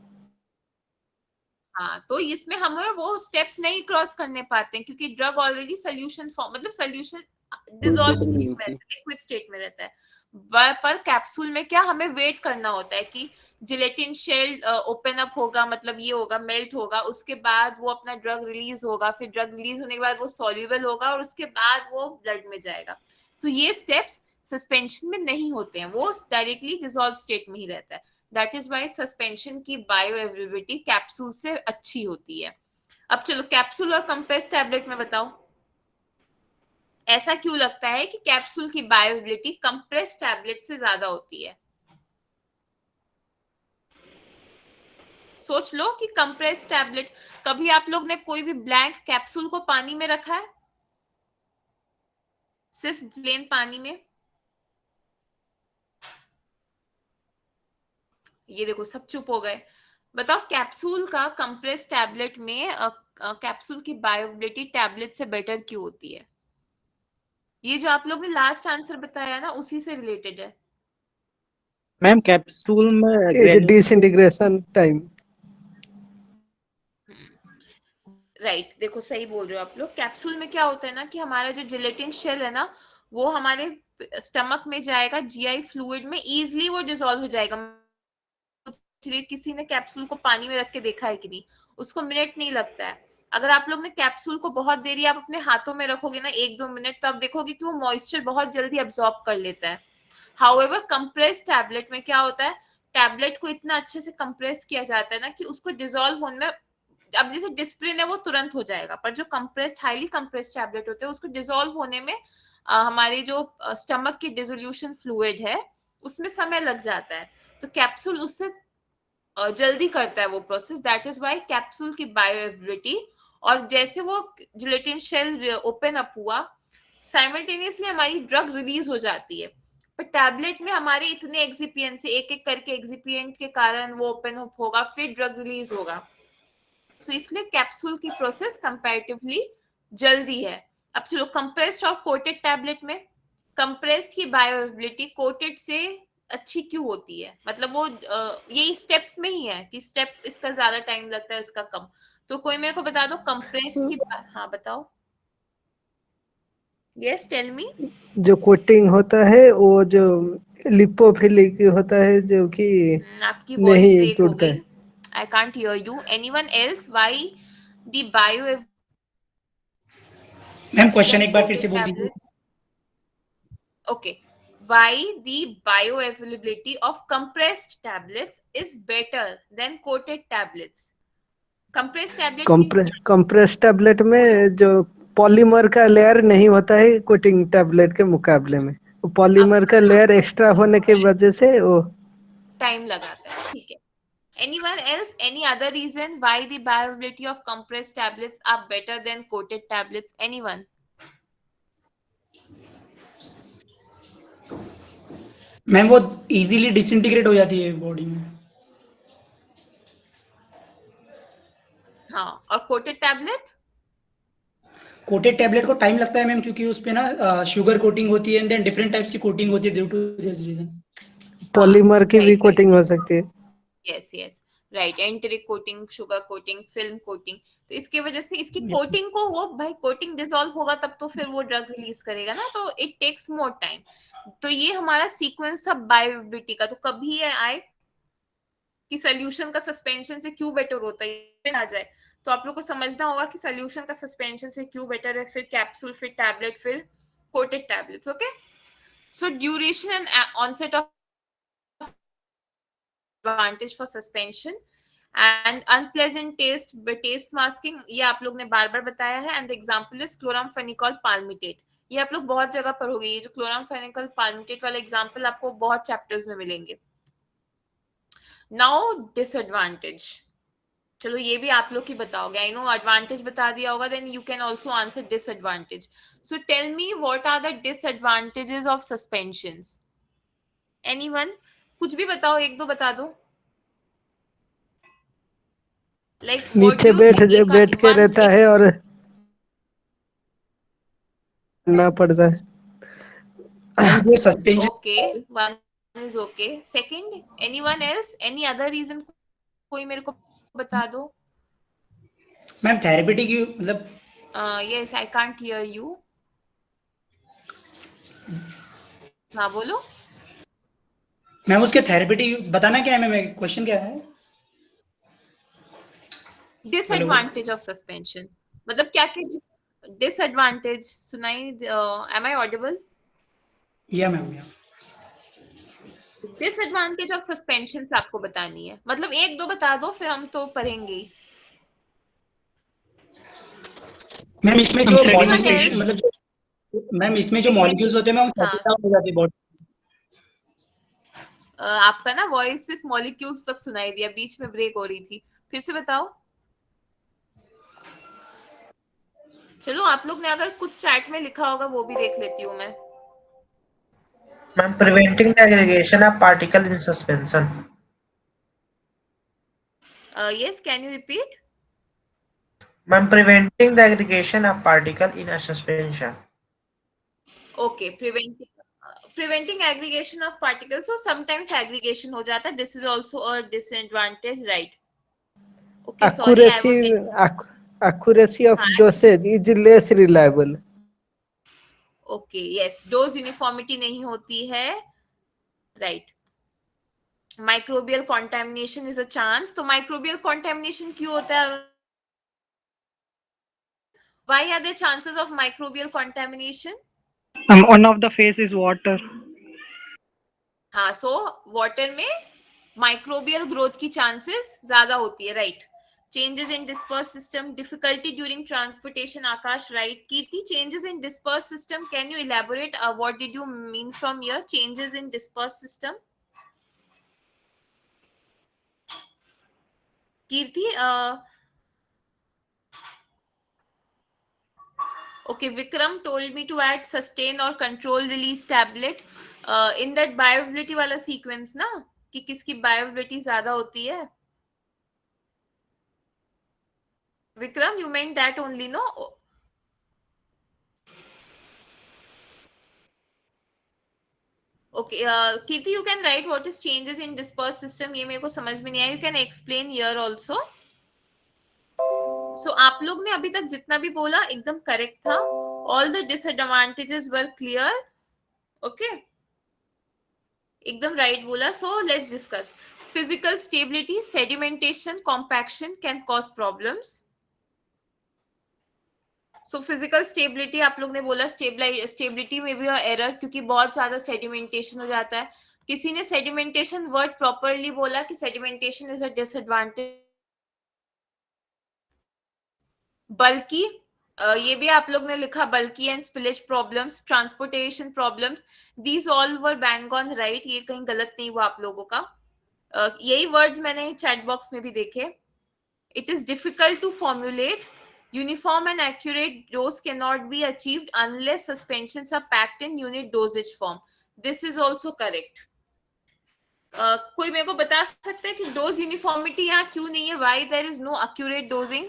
हाँ, तो इसमें हमें वो स्टेप्स नहीं क्रॉस करने पाते हैं क्योंकि ड्रग ऑलरेडी सोल्यूशन फॉर्म, मतलब सोल्यूशन डिसॉल्व लिक्विड स्टेट में रहता है। पर कैप्सूल में क्या हमें वेट करना होता है कि जिलेटिन शेल ओपन अप होगा, मतलब ये होगा, मेल्ट होगा, उसके बाद वो अपना ड्रग रिलीज होगा, फिर ड्रग रिलीज होने के बाद वो सॉल्युबल होगा और उसके बाद वो ब्लड में जाएगा। तो ये स्टेप्स सस्पेंशन में नहीं होते हैं, वो डायरेक्टली डिसॉल्व स्टेट में ही रहता है। दैट इज वाई सस्पेंशन की बायो अवेलेबिलिटी कैप्सूल से अच्छी होती है। अब चलो कैप्सूल और कंप्रेस टैबलेट में बताओ, ऐसा क्यों लगता है कि कैप्सूल की बायोअवेलेबिलिटी कंप्रेस टैबलेट से ज्यादा होती है? सोच लो कि कंप्रेस टैबलेट, कभी आप लोग ने कोई भी ब्लैंक कैप्सूल को पानी में रखा है, सिर्फ प्लेन पानी में? ये देखो सब चुप हो गए। बताओ कैप्सूल का कंप्रेस टैबलेट में कैप्सूल की बायोअवेलेबिलिटी टैबलेट से बेटर क्यों होती है? ये जो आप लोग ने लास्ट आंसर बताया ना, उसी से रिलेटेड है। मैम कैप्सूल में ये जो डिसइंटीग्रेशन टाइम। राइट, देखो सही बोल रहे हो आप लोग। कैप्सूल में क्या होता है ना कि हमारा जो जिलेटिन शेल है ना, वो हमारे स्टमक में जाएगा, जीआई फ्लूइड में इजीली वो डिसॉल्व हो जाएगा। किसी ने कैप्सूल को पानी में रख के देखा है कि नहीं? उसको मिनट नहीं लगता है। अगर आप लोग ने कैप्सूल को बहुत देरी आप अपने हाथों में रखोगे ना, 1-2 मिनट, तो आप देखोगे कि वो मॉइस्चर बहुत जल्दी अब्सॉर्ब कर लेता है। हाउएवर कंप्रेस टैबलेट में क्या होता है, टैबलेट को इतना अच्छे से कंप्रेस किया जाता है ना कि उसको डिसॉल्व होने में, अब जैसे डिस्प्रिन है वो तुरंत हो जाएगा, पर जो कंप्रेस्ड हाईली कंप्रेस्ड टैबलेट होते हैं उसको डिसॉल्व होने में हमारी जो स्टमक की डिसोल्यूशन फ्लूइड है उसमें समय लग जाता है। तो कैप्सूल उससे जल्दी करता है वो process. That is why capsule की बायोअवेलेबिलिटी, और जैसे वो जिलेटिन शेल ओपन अप हुआ, साइमल्टेनियसली हमारी ड्रग रिलीज हो जाती है। पर टैबलेट में हमारे इतने एक्सिपिएंट से एक एक करके एक्सिपिएंट के कारण वो ओपन अप होगा, फिर ड्रग रिलीज होगा। तो इसलिए कैप्सूल की प्रोसेस कंपैरेटिवली जल्दी है। अब चलो कंप्रेस्ड और कोटेड टैबलेट में, कंप्रेस्ड की बायोअवेलेबिलिटी कोटेड से अच्छी क्यों होती है? मतलब वो यही स्टेप्स में ही है कि स्टेप इसका ज्यादा टाइम लगता है, इसका कम। तो कोई मेरे को बता दो कंप्रेस्ड की, हाँ बताओ। Yes tell me. जो कोटिंग होता है वो जो लिपोफिलिक होता है जो कि आपकी वॉइस नहीं ब्रेक हो टूटता गई। है। I can't hear you. Anyone else? Why the bio ma'am question एक बार फिर से बोल दीजिए। tablets? Okay. Why the bioavailability of compressed tablets is better than coated tablets? Compressed tablet compress tablet में जो पॉलीमर का लेयर नहीं होता है कोटिंग टैबलेट के मुकाबले में, वो पॉलीमर का लेयर एक्स्ट्रा होने की वजह से वो टाइम लगाता है। ठीक है। Anyone else? Any other reason why the bioavailability of compressed tablets are better than coated tablets? Anyone? Ma'am वो इजीली डिसइंटीग्रेट हो जाती है बॉडी में। हाँ, और कोटेड टैबलेट? कोटेड टैबलेट को टाइम लगता है मैम, क्योंकि उस पे ना शुगर कोटिंग होती है एंड देन डिफरेंट टाइप्स की कोटिंग होती है due to this reason. Polymer की भी right, कोटिंग हो सकती है। Yes right, enteric coating, sugar coating, film coating. तो इसके वजह से इसकी कोटिंग को, वो भाई कोटिंग डिसॉल्व होगा तब तो फिर वो ड्रग रिलीज करेगा ना, तो इट टेक्स मोर टाइम। तो ये हमारा सीक्वेंस था बायोअवेलेबिलिटी का। तो कभी ये आए कि सोल्यूशन का सस्पेंशन से क्यों बेटर होता है आ जाए, तो आप लोग को समझना होगा कि सोल्यूशन का सस्पेंशन से क्यों बेटर है, फिर कैप्सूल, फिर टैबलेट, फिर coated tablets. Okay, so duration and onset of advantage for suspension and unpleasant taste masking, ये आप लोग ने बार बार बताया है। And example is chloramphenicol palmitate, ये आप लोग बहुत जगह पर होगी। ये जो क्लोरामफेनिकॉल पाल्मिटेट वाला एग्जांपल आपको बहुत चैप्टर्स में मिलेंगे। नाउ डिसएडवांटेज, चलो ये भी आप लोग की बताओगे। आई नो एडवांटेज बता दिया होगा, then you can also answer disadvantage. So tell me what are the disadvantages of suspensions? Anyone? कुछ भी बताओ, एक दो बता दो। Like, नीचे बैठ के रहता है और ना पड़ता है। Okay, one is okay. Second, anyone else? Any other reason? कोई मेरे को बता दो। मैम थेरेपेटिक मतलब Yes, I can't hear you. हाँ बोलो। मैम उसके थेरेपेटिक बताना क्या है मैम, क्वेश्चन क्या है? डिसएडवांटेज ऑफ सस्पेंशन, मतलब क्या क्या डिसएडवांटेज सुनाई, एम आई ऑडिबल? या मैम या डिसएडवांटेज ऑफ सस्पेंशन आपको बतानी है, मतलब एक दो बता दो फिर हम तो पढ़ेंगे ही। मैम इसमें जो Anyone मॉलिक्यूल्स else? मतलब मैम इसमें जो मॉलिक्यूल्स होते हैं मैम वो हाँ। settle down हो जाती है बॉडी। आपका ना वॉइस सिर्फ मॉलिक्यूल्स तक सुनाई दिया, बीच में ब्रेक हो रही थी, फिर से बताओ। चलो आप लोग ने अगर कुछ चैट में लिखा होगा वो भी देख लेती हूँ मैं। Ma'am preventing the aggregation of particle in suspension. Yes, can you repeat? Ma'am preventing the aggregation of particle in a suspension. Okay, preventing aggregation of particles, so sometimes aggregation हो जाता है, this is also a disadvantage, right? Okay, sorry, I was accuracy of हाँ, dosage is less reliable. okay, yes, dose uniformity नहीं होती है, right? Microbial contamination is a chance, तो microbial contamination क्यों होता है? Why are there chances of microbial contamination? One of the phase is water. हाँ, so water में microbial growth की चांसेस ज्यादा होती है, right? Changes in disperse system, difficulty during transportation, Akash, right? Kirti, changes in disperse system, can you elaborate what did you mean from here, changes in disperse system? Kirti, okay, Vikram told me to add sustain or control release tablet in that bioavailability वाला sequence ना, कि किसकी bioavailability ज्यादा होती है। Vikram, you meant that only, no? Okay, Kirti, you can write what is changes in dispersed system, ये मेरे को समझ में नहीं आया, you can explain here also. So आप लोग ने अभी तक जितना भी बोला एकदम करेक्ट था, all the disadvantages were clear, okay? एकदम राइट बोला. So let's discuss. Physical stability, sedimentation, compaction can cause problems. So physical stability आप लोग ने बोला, स्टेबिलिटी में भी एरर, क्योंकि बहुत ज्यादा सेडिमेंटेशन हो जाता है. किसी ने सेडिमेंटेशन वर्ड प्रॉपरली बोला कि सेडिमेंटेशन इज अ डिसएडवांटेज. बल्कि ये भी आप लोग ने लिखा, बल्कि and spillage problems, transportation problems, these all were bang on right. ये कहीं गलत नहीं हुआ आप लोगों का. यही वर्ड्स मैंने चैट बॉक्स में भी देखे. It is difficult to formulate. Uniform and accurate dose cannot be achieved unless suspensions are packed in unit dosage form. This is also correct. कोई मेरे को बता सकता है कि डोज यूनिफॉर्मिटी यहाँ क्यों नहीं है? Why there is no accurate dosing?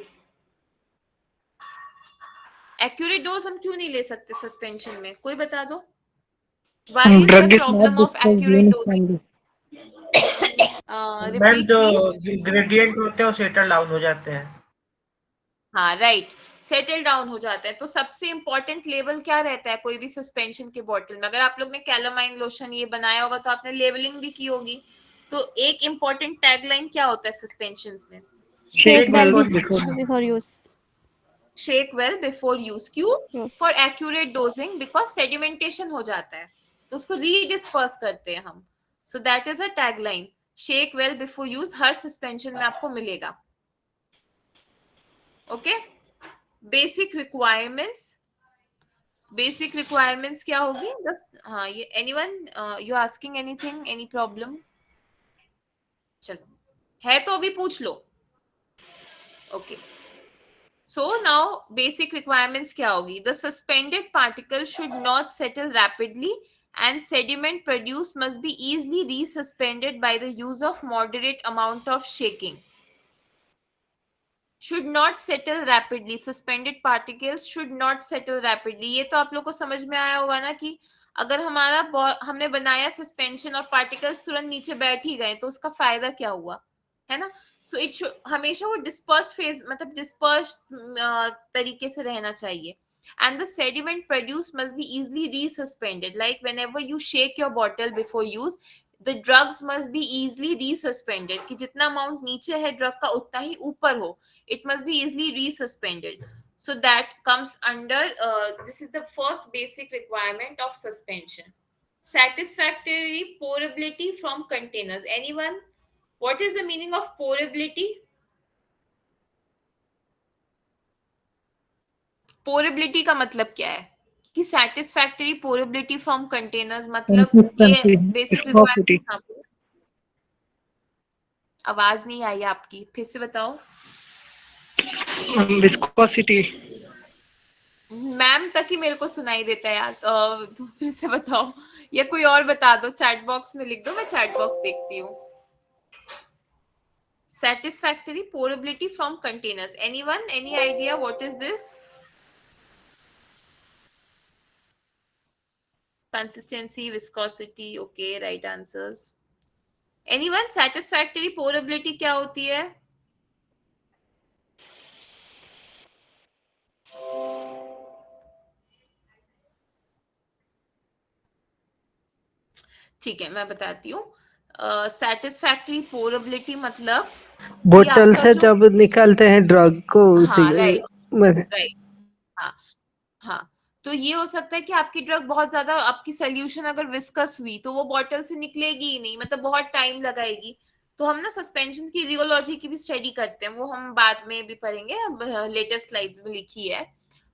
Accurate dose हम क्यों नहीं ले सकते सस्पेंशन में? कोई बता दो. Why is the problem of accurate dosing? Ma'am जो Repeat please. ग्रेडियंट होते हैं वो सेटल डाउन हो जाते हैं. हाँ राइट, सेटल डाउन हो जाता है. तो सबसे इंपॉर्टेंट लेवल क्या रहता है कोई भी सस्पेंशन के बॉटल में? अगर आप लोग ने कैलामाइन लोशन ये बनाया होगा तो आपने लेवलिंग भी की होगी. तो एक इंपॉर्टेंट टैगलाइन क्या होता है सस्पेंशंस में? Shake well before use. Shake well before use. क्यों? Yes. For accurate dosing, because sedimentation हो जाता है तो उसको रीडिस्पर्स करते हैं हम. सो that is a tagline. Shake well before use her suspension में आपको मिलेगा. ओके. बेसिक रिक्वायरमेंट्स क्या होगी? बस हाँ, ये anyone you asking anything, any problem? चलो है तो अभी पूछ लो. Okay. So now basic requirements क्या होगी? The suspended particle should not settle rapidly and sediment produced must be easily resuspended by the use of moderate amount of shaking. Should not settle rapidly. Suspended particles should not settle rapidly. ये तो आप लोग को समझ में आया होगा ना कि अगर हमने बनाया सस्पेंशन और पार्टिकल्स तुरंत नीचे बैठ ही गए तो उसका फायदा क्या हुआ, है ना? सो इट हमेशा वो डिस्पर्स्ड फेज, मतलब डिस्पर्स्ड तरीके से रहना चाहिए. And the sediment produced must be easily resuspended. Like whenever you shake your bottle before use, the drugs must be easily resuspended, कि जितना अमाउंट नीचे है ड्रग का उतना ही ऊपर हो, it must be easily resuspended. So that comes under this is the first basic requirement of suspension. Satisfactory pourability from containers. Anyone? What is the meaning of pourability? Pourability का मतलब क्या है? कि satisfactory pourability from containers मतलब ये basic requirement. आवाज नहीं आई आपकी, फिर से बताओ. Viscosity. मैम तक ही मेरे को सुनाई देता है यार, तो फिर से बताओ, या कोई और बता दो, चैट बॉक्स में लिख दो, मैं चैट बॉक्स देखती हूँ. Satisfactory pourability from containers. Anyone? Any idea what is this? Consistency, viscosity. Okay, right answers. Anyone? Satisfactory pourability क्या होती है? ठीक है, मैं बताती हूँ. Satisfactory pourability मतलब बोतल से जब निकालते हैं ड्रग को उसी हाँ, राइट. हाँ, तो ये हो सकता है कि आपकी ड्रग बहुत ज्यादा, आपकी सोल्यूशन अगर विस्कस हुई तो वो बॉटल से निकलेगी ही नहीं, मतलब बहुत टाइम लगाएगी. तो हम ना सस्पेंशन की रियोलॉजी की भी स्टडी करते हैं, वो हम बाद में भी पढ़ेंगे, अब लेटर स्लाइड्स में लिखी है.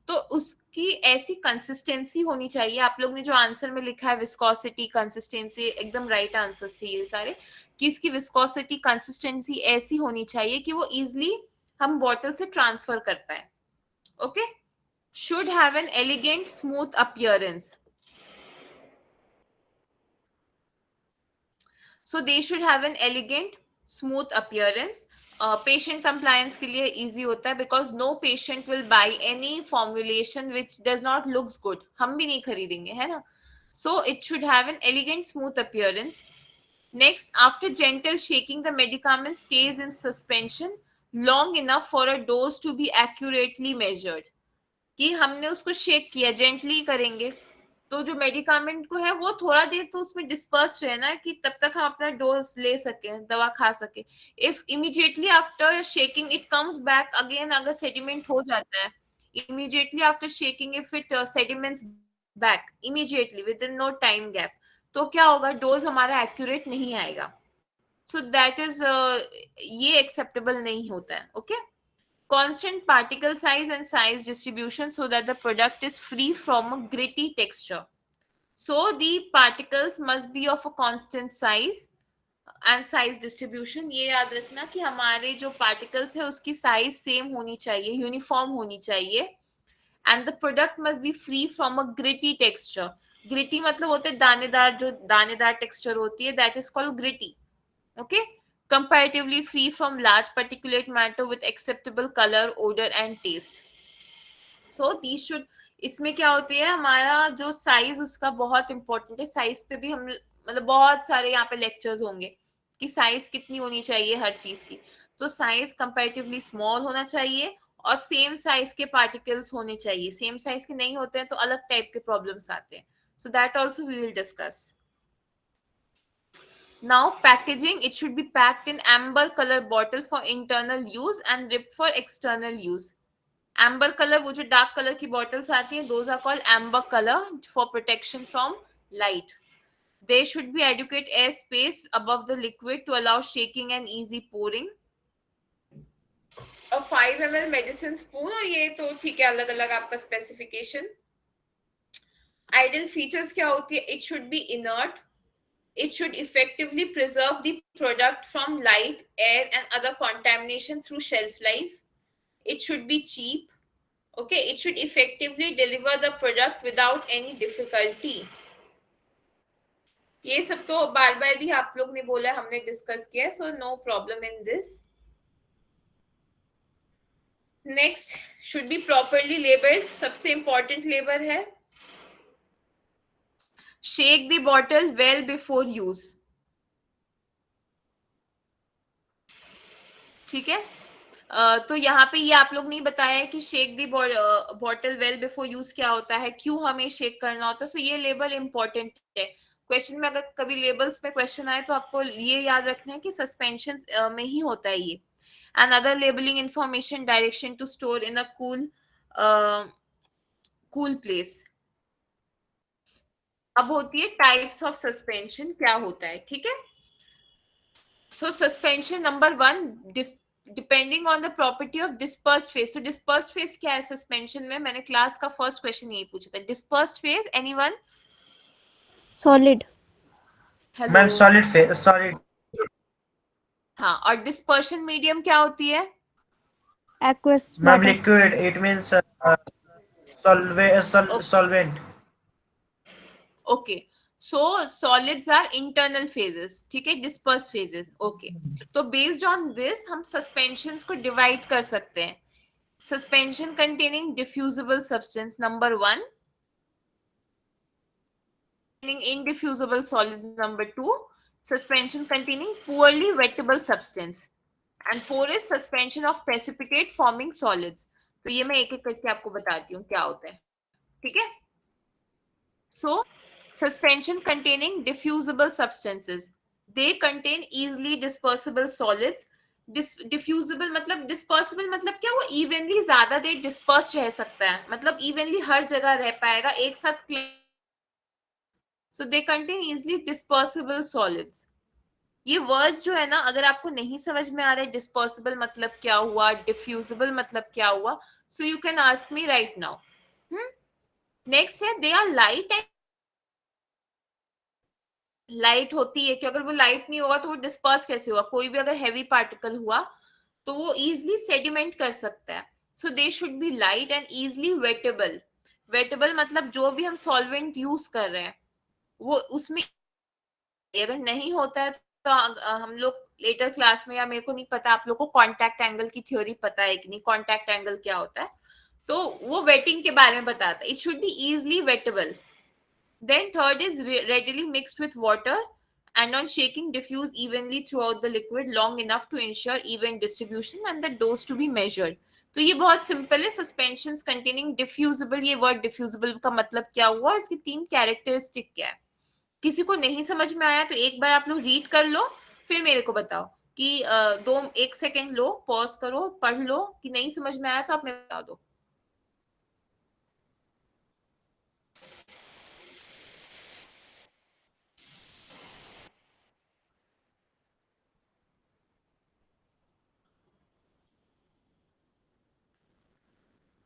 तो उसकी ऐसी कंसिस्टेंसी होनी चाहिए. आप लोग ने जो आंसर में लिखा है विस्कोसिटी, कंसिस्टेंसी, एकदम राइट आंसर्स थे ये सारे, कि इसकी विस्कोसिटी, कंसिस्टेंसी ऐसी होनी चाहिए कि वो इजिली हम बॉटल से ट्रांसफर कर पाए. Okay. Should have an elegant, smooth appearance. So they should have an elegant, smooth appearance. Patient compliance के लिए easy होता है, because no patient will buy any formulation which does not looks good. हम भी नहीं खरीदेंगे, है ना? So it should have an elegant, smooth appearance. Next, after gentle shaking, the medicament stays in suspension long enough for a dose to be accurately measured. कि हमने उसको shake किया, जेंटली करेंगे तो जो मेडिकामेंट को है वो थोड़ा देर तो उसमें डिस्पर्स रहे ना, कि तब तक हम अपना डोज ले सके, दवा खा सके. If immediately after shaking it comes back again, अगर सेडिमेंट हो जाता है immediately after shaking, if it sediments back immediately within no time gap, तो क्या होगा, डोज हमारा एक्यूरेट नहीं आएगा. सो दैट इज ये एक्सेप्टेबल नहीं होता है. Okay. Constant particle size and size distribution so that the product is free from a gritty texture. So the particles must be of a constant size and size distribution. ये याद रखना कि हमारे जो particles है उसकी size same होनी चाहिए, uniform होनी चाहिए, and the product must be free from a gritty texture. Gritty मतलब होते हैं दानेदार, जो दानेदार texture होती है, that is called gritty. Okay. Comparatively free from large particulate matter with acceptable color, odor and taste. So these should, इसमें क्या होती है, हमारा जो साइज उसका बहुत इंपॉर्टेंट है. साइज पे भी हम मतलब बहुत सारे यहाँ पे लेक्चर्स होंगे कि साइज कितनी होनी चाहिए हर चीज की. तो साइज कंपैरेटिवली स्मॉल होना चाहिए और सेम साइज के पार्टिकल्स होने चाहिए. सेम साइज के नहीं होते हैं तो अलग टाइप के प्रॉब्लम्स आते हैं. So that also we will discuss. Now packaging, it should be packed in amber color bottle for internal use and ribbed for external use. Amber color, वो जो dark color की bottles आती हैं, those are called amber color for protection from light. There should be adequate air space above the liquid to allow shaking and easy pouring. A 5 ml medicine spoon, और ये तो ठीक है, अलग अलग आपका specification. Ideal features क्या होती है? It should be inert. It should effectively preserve the product from light, air and other contamination through shelf life. It should be cheap. Okay, it should effectively deliver the product without any difficulty. ये सब तो बार बार भी आप लोग ने बोला, हमने discuss किया, so no problem in this. Next, should be properly labeled. सबसे important label है shake the bottle well before use. ठीक है. तो यहाँ पे ये आप लोग नहीं बताया कि शेक दी बॉटल वेल बिफोर यूज क्या होता है, क्यों हमें शेक करना होता है. सो ये लेबल इंपॉर्टेंट है. क्वेश्चन में अगर कभी लेबल्स में क्वेश्चन आए तो आपको ये याद रखना है कि सस्पेंशन में ही होता है ये. And other labelling information direction to store in a cool place. अब होती है टाइप्स ऑफ सस्पेंशन, क्या होता है, ठीक है. So suspension number 1, depending on the property of dispersed phase. तो डिस्पर्स्ड फेज क्या है सस्पेंशन में? मैंने क्लास का फर्स्ट क्वेश्चन यही पूछा था. Dispersed phase, anyone? Solid. Ma'am hello. Solid phase, solid. हाँ, और डिस्पर्शन मीडियम क्या होती है? Aqueous ma'am water. Liquid, it means solvent. Okay, so solids are internal phases, ठीक है, डिस्पर्स फेजेस. ओके, तो बेस्ड ऑन दिस हम सस्पेंशंस को डिवाइड कर सकते हैं. Suspension containing diffusible substance number 1, indiffusible solids number 2, suspension containing poorly wettable substance, and 4 is suspension of precipitate forming solids. तो ये मैं एक एक करके आपको बताती हूँ क्या होता है, ठीक है. So suspension containing diffusible substances, they contain easily dispersible solids. Diffusible मतलब, डिस्पर्सिबल मतलब क्या? वो इवनली ज्यादा देर डिस्पर्स रह सकता है, मतलब इवनली हर जगह रह पाएगा एक साथ. So they contain easily dispersible solids. ये वर्ड्स जो है ना, अगर आपको नहीं समझ में आ रहा है डिस्पर्सिबल मतलब क्या हुआ, डिफ्यूजिबल मतलब क्या हुआ, so you can ask me right now. Next है दे आर लाइट. लाइट होती है कि अगर वो लाइट नहीं होगा तो वो डिस्पर्स कैसे हुआ? कोई भी अगर हैवी पार्टिकल हुआ तो वो इजिली सेडिमेंट कर सकता है. So they should be light and easily wettable. Wettable मतलब जो भी हम सॉल्वेंट यूज कर रहे हैं वो उसमें अगर नहीं होता है तो हम लोग लेटर क्लास में, या मेरे को नहीं पता आप लोग को कांटेक्ट एंगल की थ्योरी पता है कि नहीं, कांटेक्ट एंगल क्या होता है, तो वो वेटिंग के बारे में बताता है. It should be easily wettable. Then third is readily mixed with water and on shaking diffuse evenly throughout the liquid long enough to ensure even distribution and the dose to be measured. तो ये बहुत simple है. Suspensions containing diffusible, ये word diffusible का मतलब क्या हुआ, इसकी 3 कैरेक्टरिस्टिक क्या है. किसी को नहीं समझ में आया तो एक बार आप लोग रीड कर लो, फिर मेरे को बताओ कि 1 सेकेंड लो, पॉज करो, पढ़ लो, कि नहीं समझ में आया तो आप मेरे को बता दो.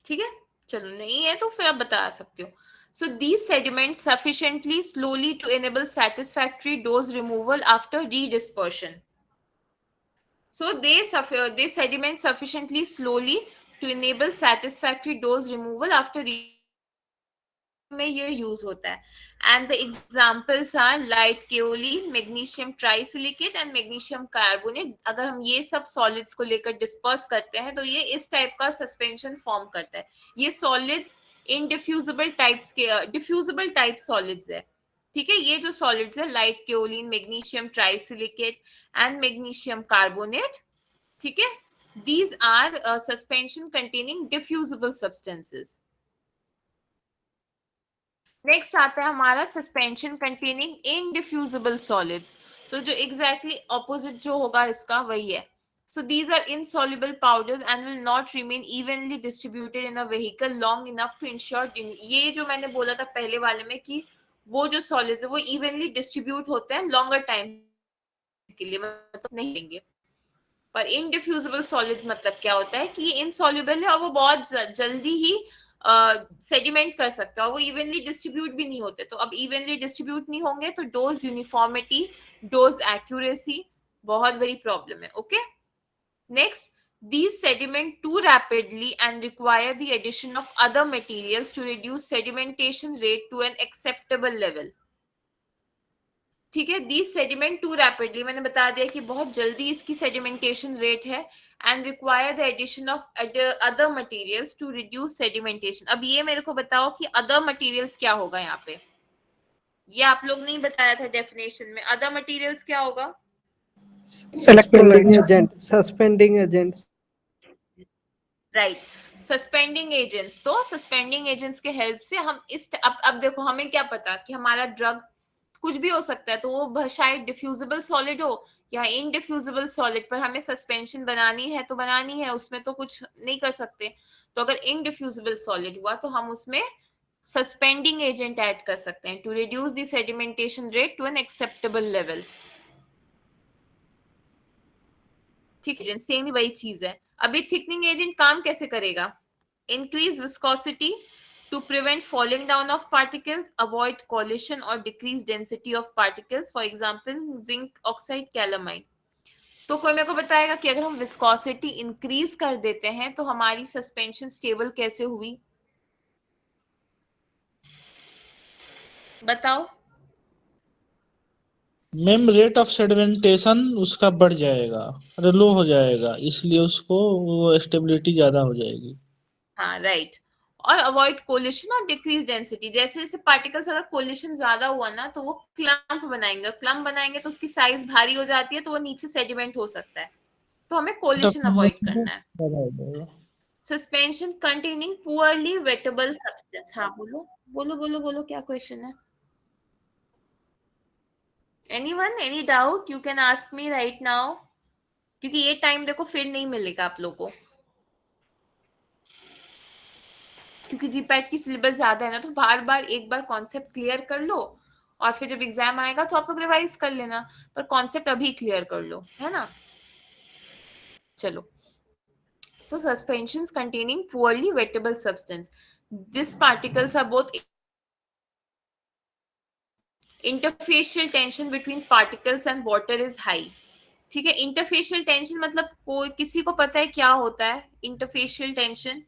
ठीक है, चलो नहीं है तो फिर आप बता सकते हो. So these sediments sufficiently slowly to enable satisfactory dose removal after redispersion. So they sediment sufficiently slowly to enable satisfactory dose removal after में ये यूज होता है. And the examples are light kaolin, magnesium trisilicate and magnesium carbonate. अगर हम ये सब solids को लेकर डिस्पर्स करते हैं तो ये इस टाइप का सस्पेंशन फॉर्म करता है. ये सॉलिड्स इनडिफ्यूजिबल टाइप्स के डिफ्यूजिबल टाइप सॉलिड्स है, ठीक है. ये जो सॉलिड्स है light kaolin, magnesium trisilicate and magnesium carbonate, ठीक है, these are suspension containing diffusible substances. Next आता है हमारा सस्पेंशन कंटेनिंग इनडिफ्यूजिबल सॉलिड्स. तो जो एग्जैक्टली ऑपोजिट जो होगा इसका वही है. So these are insoluble powders and will not remain evenly distributed in a vehicle long enough to ensure. ये जो मैंने बोला था पहले वाले में कि वो जो सॉलिड्स है वो इवनली डिस्ट्रीब्यूट होते हैं लॉन्गर टाइम के लिए, मतलब नहीं लेंगे. पर इनडिफ्यूजिबल सॉलिड्स मतलब क्या होता है कि ये इनसॉल्युबल है और वो बहुत जल्दी ही सेडिमेंट कर सकता है और वो इवनली डिस्ट्रीब्यूट भी नहीं होते. तो अब इवनली डिस्ट्रीब्यूट नहीं होंगे तो डोज यूनिफॉर्मिटी, डोज एक्यूरेसी बहुत बड़ी प्रॉब्लम है. Okay, next, these sediment too rapidly and require the addition of other materials to reduce sedimentation rate to an acceptable level. ठीक है, these sediment too rapidly मैंने बता दिया कि बहुत जल्दी इसकी sedimentation rate है and require the addition of other materials to reduce sedimentation. अब ये मेरे को बताओ कि other materials क्या होगा यहाँ पे. ये आप लोग नहीं बताया था डेफिनेशन में. other materials क्या होगा? Suspending agent. Right, suspending agents. तो सस्पेंडिंग एजेंट्स के हेल्प से हम इस अब देखो हमें क्या पता कि हमारा ड्रग कुछ भी हो सकता है, तो वो शायद डिफ्यूजिबल सॉलिड हो या इनडिफ्यूजिबल सॉलिड, पर हमें सस्पेंशन बनानी है तो बनानी है, उसमें तो कुछ नहीं कर सकते। तो अगर इनडिफ्यूजिबल सॉलिड हुआ तो हम उसमें सस्पेंडिंग एजेंट ऐड कर सकते हैं to reduce the sedimentation rate to an acceptable level. ठीक है, सेम ही वही चीज है। अभी थिकनिंग एजेंट काम कैसे करेगा? Increase viscosity to prevent falling down of particles, avoid collision or decrease density of particles, for example zinc oxide calamine। तो कोई मेरे को बताएगा कि अगर हम विस्कोसिटी इंक्रीज कर देते हैं तो हमारी सस्पेंशन स्टेबल कैसे हुई? बताओ। मैम रेट ऑफ सेडिमेंटेशन उसका बढ़ जाएगा, लो हो जाएगा, इसलिए उसको वो स्टेबिलिटी ज्यादा हो जाएगी। हाँ राइट। और अवॉइड कोलिशन और डिक्रीज डेंसिटी, जैसे जैसे पार्टिकल्स अगर कोलिशन ज्यादा हुआ ना तो वो क्लम्प बनाएंगे, क्लम्प बनाएंगे तो उसकी साइज भारी हो जाती है, तो वो नीचे सेडिमेंट हो सकता है, तो हमें कोलिशन अवॉइड करना है। Suspension containing poorly wettable substance. हाँ बोलो बोलो बोलो बोलो, क्या क्वेश्चन है? Anyone, any doubt? You can ask me right now, क्योंकि ये टाइम देखो फिर नहीं मिलेगा आप लोगों को, क्योंकि जीपैट की सिलेबस ज्यादा है ना, तो बार बार एक बार कॉन्सेप्ट क्लियर कर लो और फिर जब एग्जाम आएगा तो आप लोग रिवाइज कर लेना, पर कॉन्सेप्ट अभी क्लियर कर लो, है ना। चलो, so suspensions containing poorly wettable substance, these particles are both interfacial tension between particles and water is high। ठीक है, इंटरफेशियल टेंशन मतलब कोई किसी को पता है क्या होता है इंटरफेशियल टेंशन?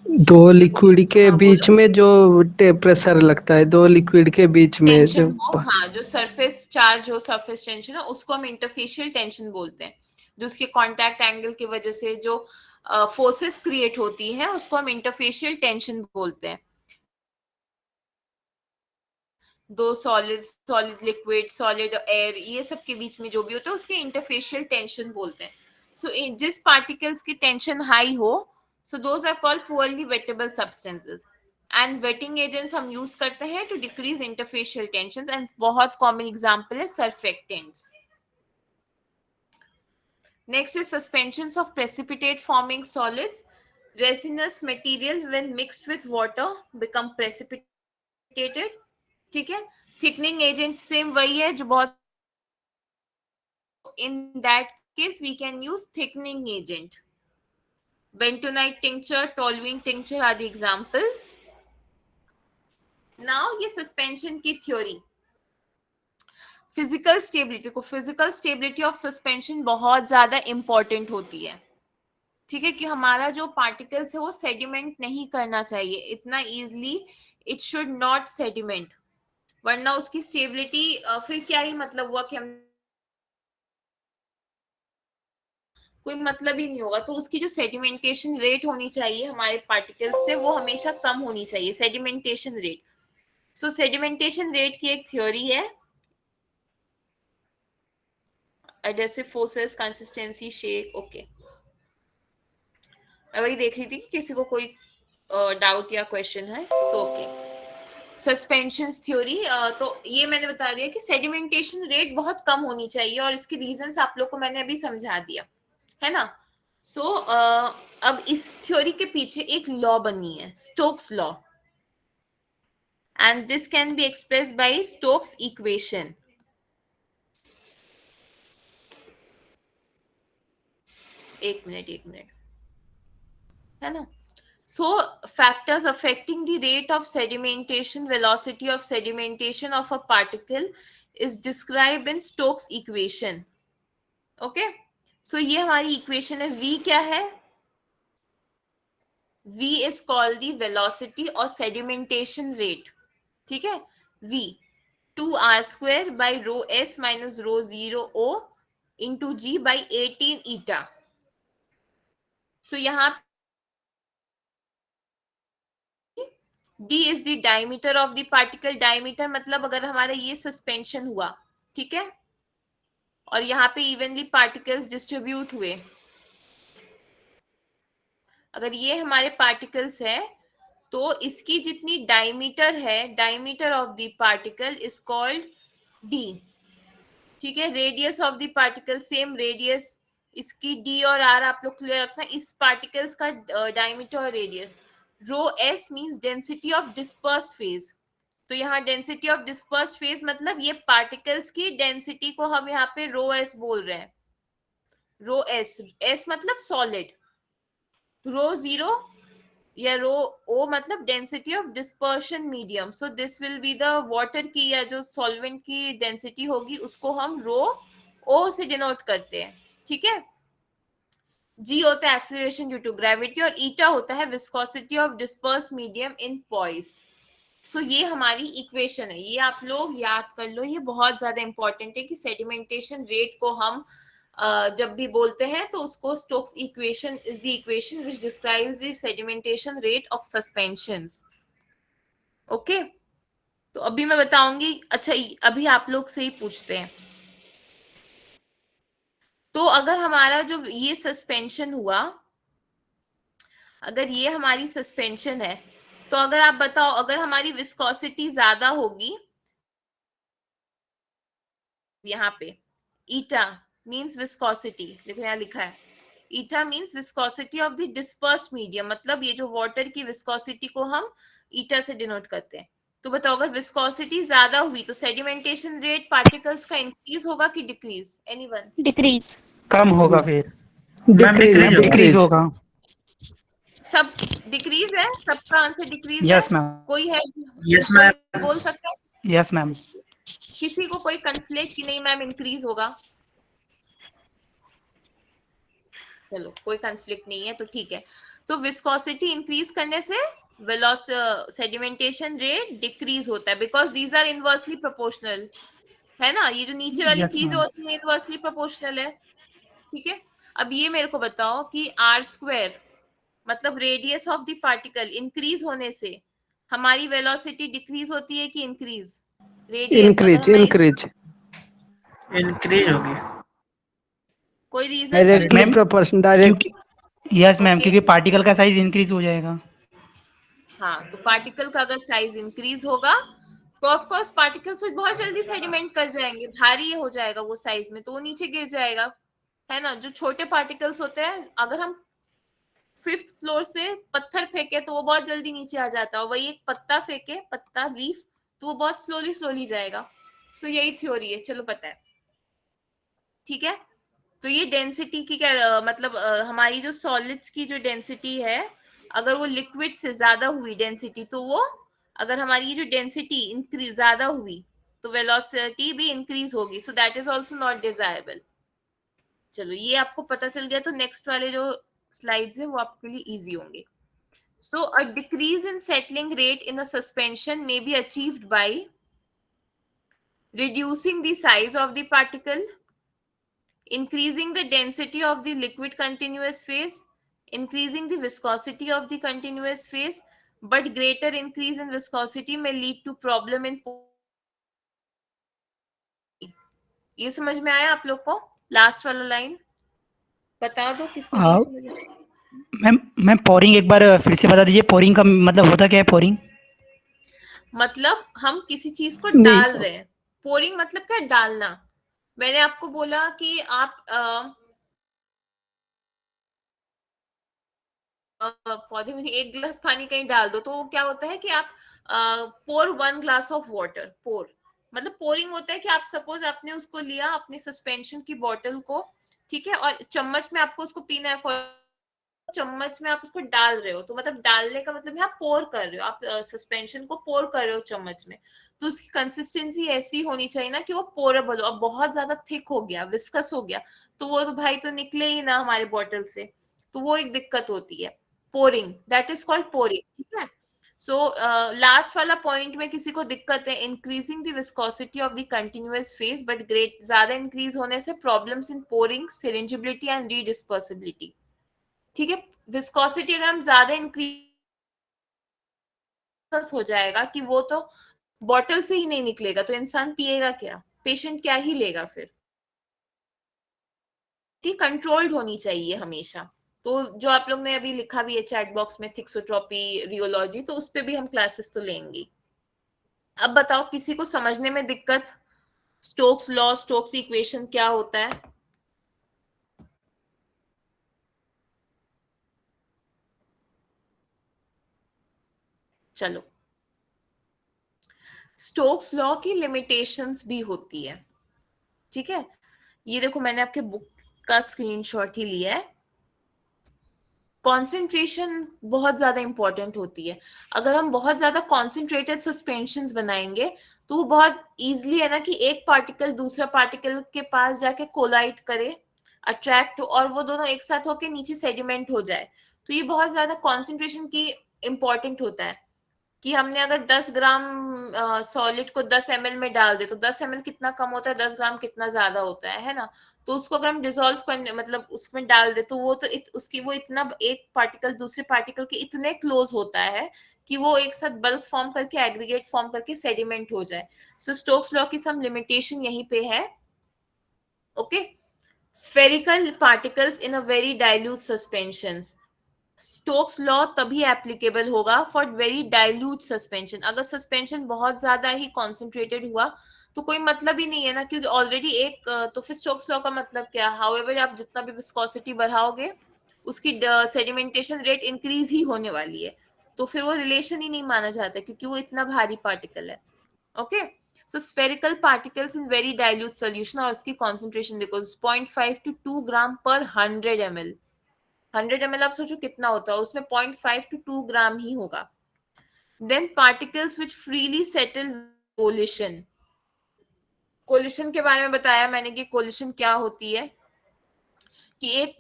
दो लिक्विड के बीच में जो प्रेशर लगता है, दो लिक्विड के बीच में जो टेंशन हो, हाँ, जो सरफेस चार्ज हो, सरफेस टेंशन है, उसको हम इंटरफेशियल टेंशन बोलते हैं। जो उसके कांटेक्ट एंगल की वजह से जो फोर्सेस क्रिएट होती है उसको हम इंटरफेशियल टेंशन बोलते हैं। दो solid, solid liquid, solid air, ये सब के बीच में जो भी होता है उसके इंटरफेशियल टेंशन बोलते हैं। सो जिस पार्टिकल्स की टेंशन हाई हो, so those are called poorly wettable substances. And wetting agents हम यूज करते हैं to decrease interfacial tension, and बहुत कॉमन एग्जांपल है surfactants. Next is suspensions of precipitate forming solids. Resinous material when mixed with water become precipitated. ठीक है, thickening agent same वही है जो बहुत, in that case we can use thickening agent. Bentonite tincture, toluene tincture are the examples. Now ये suspension की theory. Physical stability को, physical stability of suspension बहुत ज्यादा इंपॉर्टेंट होती है। ठीक है, कि हमारा जो पार्टिकल्स है वो सेडिमेंट नहीं करना चाहिए इतना easily, it should not sediment, वरना उसकी स्टेबिलिटी फिर क्या ही मतलब हुआ कि हम, कोई मतलब ही नहीं होगा। तो उसकी जो सेडिमेंटेशन रेट होनी चाहिए हमारे पार्टिकल्स से वो हमेशा कम होनी चाहिए, सेडिमेंटेशन रेट। सो सेडिमेंटेशन रेट की एक थ्योरी है, adhesive forces, consistency, shake. Okay, मैं वही देख रही थी कि किसी को कोई डाउट या क्वेश्चन है। सो ओके, सस्पेंशन थ्योरी, तो ये मैंने बता दिया कि सेडिमेंटेशन रेट बहुत कम होनी चाहिए, और इसके रीजंस आप लोग को मैंने अभी समझा दिया, है ना। सो अब इस थ्योरी के पीछे एक लॉ बनी है, Stokes law, and this can be expressed by Stokes equation. एक मिनट, है ना। So factors affecting the rate of sedimentation, velocity of sedimentation of a particle is described in Stokes equation. Okay, so ये हमारी equation है। V क्या है? V is called the velocity or sedimentation rate. ठीक है, V 2r square by rho s minus rho 0 o into g by 18 eta. So यहाँ D is the diameter of the particle। diameter मतलब अगर हमारा ये suspension हुआ, ठीक है, और यहाँ पे इवनली पार्टिकल्स डिस्ट्रीब्यूट हुए, अगर ये हमारे पार्टिकल्स है तो इसकी जितनी डायमीटर है, diameter of the particle is called D. ठीक है, radius of the particle, same radius इसकी डी और आर आप लोग क्लियर रखना, इस पार्टिकल्स का डायमीटर और radius. Rho S means density of dispersed phase. तो यहाँ डेंसिटी ऑफ डिस्पर्स्ड फेज मतलब ये पार्टिकल्स की डेंसिटी को हम यहाँ पे रो एस बोल रहे हैं। रो एस, एस मतलब सॉलिड, रो जीरो या रो ओ मतलब density of dispersion medium. So this will be the water की या जो सॉल्वेंट की डेंसिटी होगी उसको हम रो ओ से डिनोट करते हैं। ठीक है, जी होता है एक्सेलरेशन ड्यू टू ग्रेविटी और ईटा होता है viscosity of disperse medium in poise. सो ये हमारी इक्वेशन है, ये आप लोग याद कर लो, ये बहुत ज्यादा इंपॉर्टेंट है कि सेडिमेंटेशन रेट को हम जब भी बोलते हैं तो उसको Stokes equation is the equation which describes the sedimentation rate of suspensions. Okay, तो अभी मैं बताऊंगी। अच्छा, अभी आप लोग से ही पूछते हैं, तो अगर हमारा जो ये सस्पेंशन हुआ, अगर ये हमारी सस्पेंशन है, तो अगर आप बताओ अगर हमारी विस्कोसिटी ज्यादा होगी, यहाँ पे ईटा मींस विस्कोसिटी, देखो यहाँ लिखा है eta means viscosity of the dispersed medium, मतलब ये जो वाटर की विस्कोसिटी को हम ईटा से डिनोट करते हैं। तो बताओ अगर विस्कोसिटी ज्यादा हुई तो सेडिमेंटेशन रेट पार्टिकल्स का इंक्रीज होगा कि डिक्रीज? एनीवन? डिक्रीज। कम होगा फिर। डिक्रीज होगा। सब डिक्रीज है, सबका आंसर डिक्रीज है। Yes ma'am. कोई है यस मैम। बोल सकता है? Yes ma'am. किसी को कोई कंफ्लिक्ट कि नहीं मैम इंक्रीज होगा? चलो कोई कंफ्लिक्ट नहीं है तो ठीक है। तो विस्कोसिटी इंक्रीज करने से सेडिमेंटेशन रेट डिक्रीज होता है, because these are inversely proportional, है ना? ये जो नीचे वाली Yes, चीज ma'am. होती है इनवर्सली प्रोपोर्शनल है। ठीक है, अब ये मेरे को बताओ कि आर स्क्वायर मतलब radius of the particle increase होने से हमारी वेलोसिटी डिक्रीज होती है कि इंक्रीज? रेडियस इंक्रीज होगी। कोई reason? Directly Ma'am, proportion direct. Yes ma'am, Okay. क्योंकि पार्टिकल का साइज इंक्रीज हो जाएगा। हाँ, तो पार्टिकल का अगर साइज इंक्रीज होगा तो ऑफ कोर्स पार्टिकल्स बहुत जल्दी सेडिमेंट कर जाएंगे, भारी हो जाएगा वो साइज में, तो वो नीचे गिर जाएगा, है ना? जो छोटे पार्टिकल्स होते हैं, अगर हम 5th फ्लोर से पत्थर फेंके तो वो बहुत जल्दी नीचे आ जाता है, वही एक पत्ता फेंके, पत्ता लीफ, तो वो बहुत स्लोली जाएगा। सो यही थ्योरी है, चलो पता है। ठीक है, तो ये डेंसिटी की क्या मतलब हमारी जो सॉलिड्स की जो डेंसिटी है, अगर वो लिक्विड से ज्यादा हुई डेंसिटी, तो वो अगर हमारी जो डेंसिटी इंक्रीज ज्यादा हुई तो वेलोसिटी भी इंक्रीज होगी, सो that is also not desirable. चलो ये आपको पता चल गया, तो नेक्स्ट वाले जो स्लाइड्स है वो आपके लिए इजी होंगे। So a decrease in settling rate in a suspension may be achieved by reducing the size of the particle, increasing the density of the liquid continuous phase, increasing the viscosity of the continuous phase, but greater increase in viscosity may lead to problem in ये समझ में आया आप लोग को? Last वाला line बता दो किसको नहीं समझ में आया? मैम पोरिंग एक बार फिर से बता दीजिए, पोरिंग का मतलब होता क्या है? पोरिंग मतलब हम किसी चीज को नहीं। डाल रहे हैं। पोरिंग मतलब क्या? डालना। मैंने आपको बोला कि आप पौधे में 1 गिलास पानी कहीं डाल दो, तो क्या होता है कि आप पोर 1 ग्लास ऑफ वाटर। पोर मतलब पोरिंग होता है कि आप सपोज आपने उसको लिया, अपने सस्पेंशन की बोतल को, ठीक है, और चम्मच में आपको उसको पीना है, फॉर चम्मच में आप उसको डाल रहे हो, तो मतलब डालने का मतलब यहाँ पोर कर रहे हो, आप सस्पेंशन को पोर कर रहे हो चम्मच में, तो उसकी कंसिस्टेंसी ऐसी होनी चाहिए ना कि वो पोरेबल हो। अब बहुत ज्यादा थिक हो गया, विस्कस हो गया, तो वो तो भाई तो निकले ही ना हमारे बॉटल से, तो वो एक दिक्कत होती है। Pouring, that is called pouring. ठीक है, सो लास्ट वाला पॉइंट में किसी को दिक्कत है, increasing the viscosity of the continuous phase but great, ज्यादा इंक्रीज होने से प्रॉब्लम्स इन पोरिंग, सिरिंजेबिलिटी एंड रीडिस्पर्सिबिलिटी। ठीक है, विस्कोसिटी अगर हम ज्यादा इंक्रीज हो जाएगा कि वो तो बॉटल से ही नहीं निकलेगा, तो इंसान पिएगा क्या? पेशेंट क्या ही लेगा फिर? कंट्रोल्ड होनी चाहिए हमेशा। तो जो आप लोग ने अभी लिखा भी है चैट बॉक्स में थिक्सोट्रॉपी, रियोलॉजी, तो उस पे भी हम क्लासेस तो लेंगे। अब बताओ किसी को समझने में दिक्कत? स्टोक्स लॉ, स्टोक्स इक्वेशन क्या होता है? चलो, स्टोक्स लॉ की लिमिटेशंस भी होती है, ठीक है। ये देखो मैंने आपके बुक का स्क्रीनशॉट ही लिया है। कॉन्सेंट्रेशन बहुत ज्यादा इंपॉर्टेंट होती है। अगर हम बहुत ज्यादा कॉन्सेंट्रेटेड सस्पेंशंस बनाएंगे तो वो बहुत इजीली है ना कि एक पार्टिकल दूसरा पार्टिकल के पास जाके कोलाइड करे, अट्रैक्ट, और वो दोनों एक साथ होके नीचे सेडिमेंट हो जाए। तो ये बहुत ज्यादा कॉन्सेंट्रेशन की इंपॉर्टेंट होता है कि हमने अगर 10 ग्राम सॉलिड को 10 ml में डाल दे तो 10 ml कितना कम होता है, 10 ग्राम कितना ज्यादा होता है ना। तो उसको अगर हम डिसॉल्व करने मतलब उसमें डाल दे तो वो तो उसकी वो इतना एक पार्टिकल दूसरे पार्टिकल के इतने क्लोज होता है कि वो एक साथ बल्क फॉर्म करके एग्रीगेट फॉर्म करके सेडिमेंट हो जाए। सो स्टोक्स लॉ की सम लिमिटेशन यहीं पे है। Okay, spherical particles in a very dilute suspensions. Stokes law तभी एप्लीकेबल होगा फॉर वेरी डाइल्यूट सस्पेंशन। अगर सस्पेंशन बहुत ज्यादा ही कॉन्सेंट्रेटेड हुआ तो कोई मतलब ही नहीं है ना, क्योंकि ऑलरेडी एक तो फिर स्टोक्स लॉ का मतलब क्या? हाउएवर आप जितना भी विस्कोसिटी बढ़ाओगे उसकी सेडिमेंटेशन रेट इंक्रीज ही होने वाली है, तो फिर वो रिलेशन ही नहीं माना जाता क्योंकि वो इतना भारी पार्टिकल है। Okay, so spherical particles in very dilute solution, और उसकी कॉन्सेंट्रेशन देखो 0.5 to 2 ग्राम पर 100 ml। 100 ml आप सोचो कितना होता है, उसमें 0.5 to 2 ग्राम ही होगा। Then particles which freely settle collision. Collision के बारे में बताया मैंने कि कोलिशन क्या होती है कि एक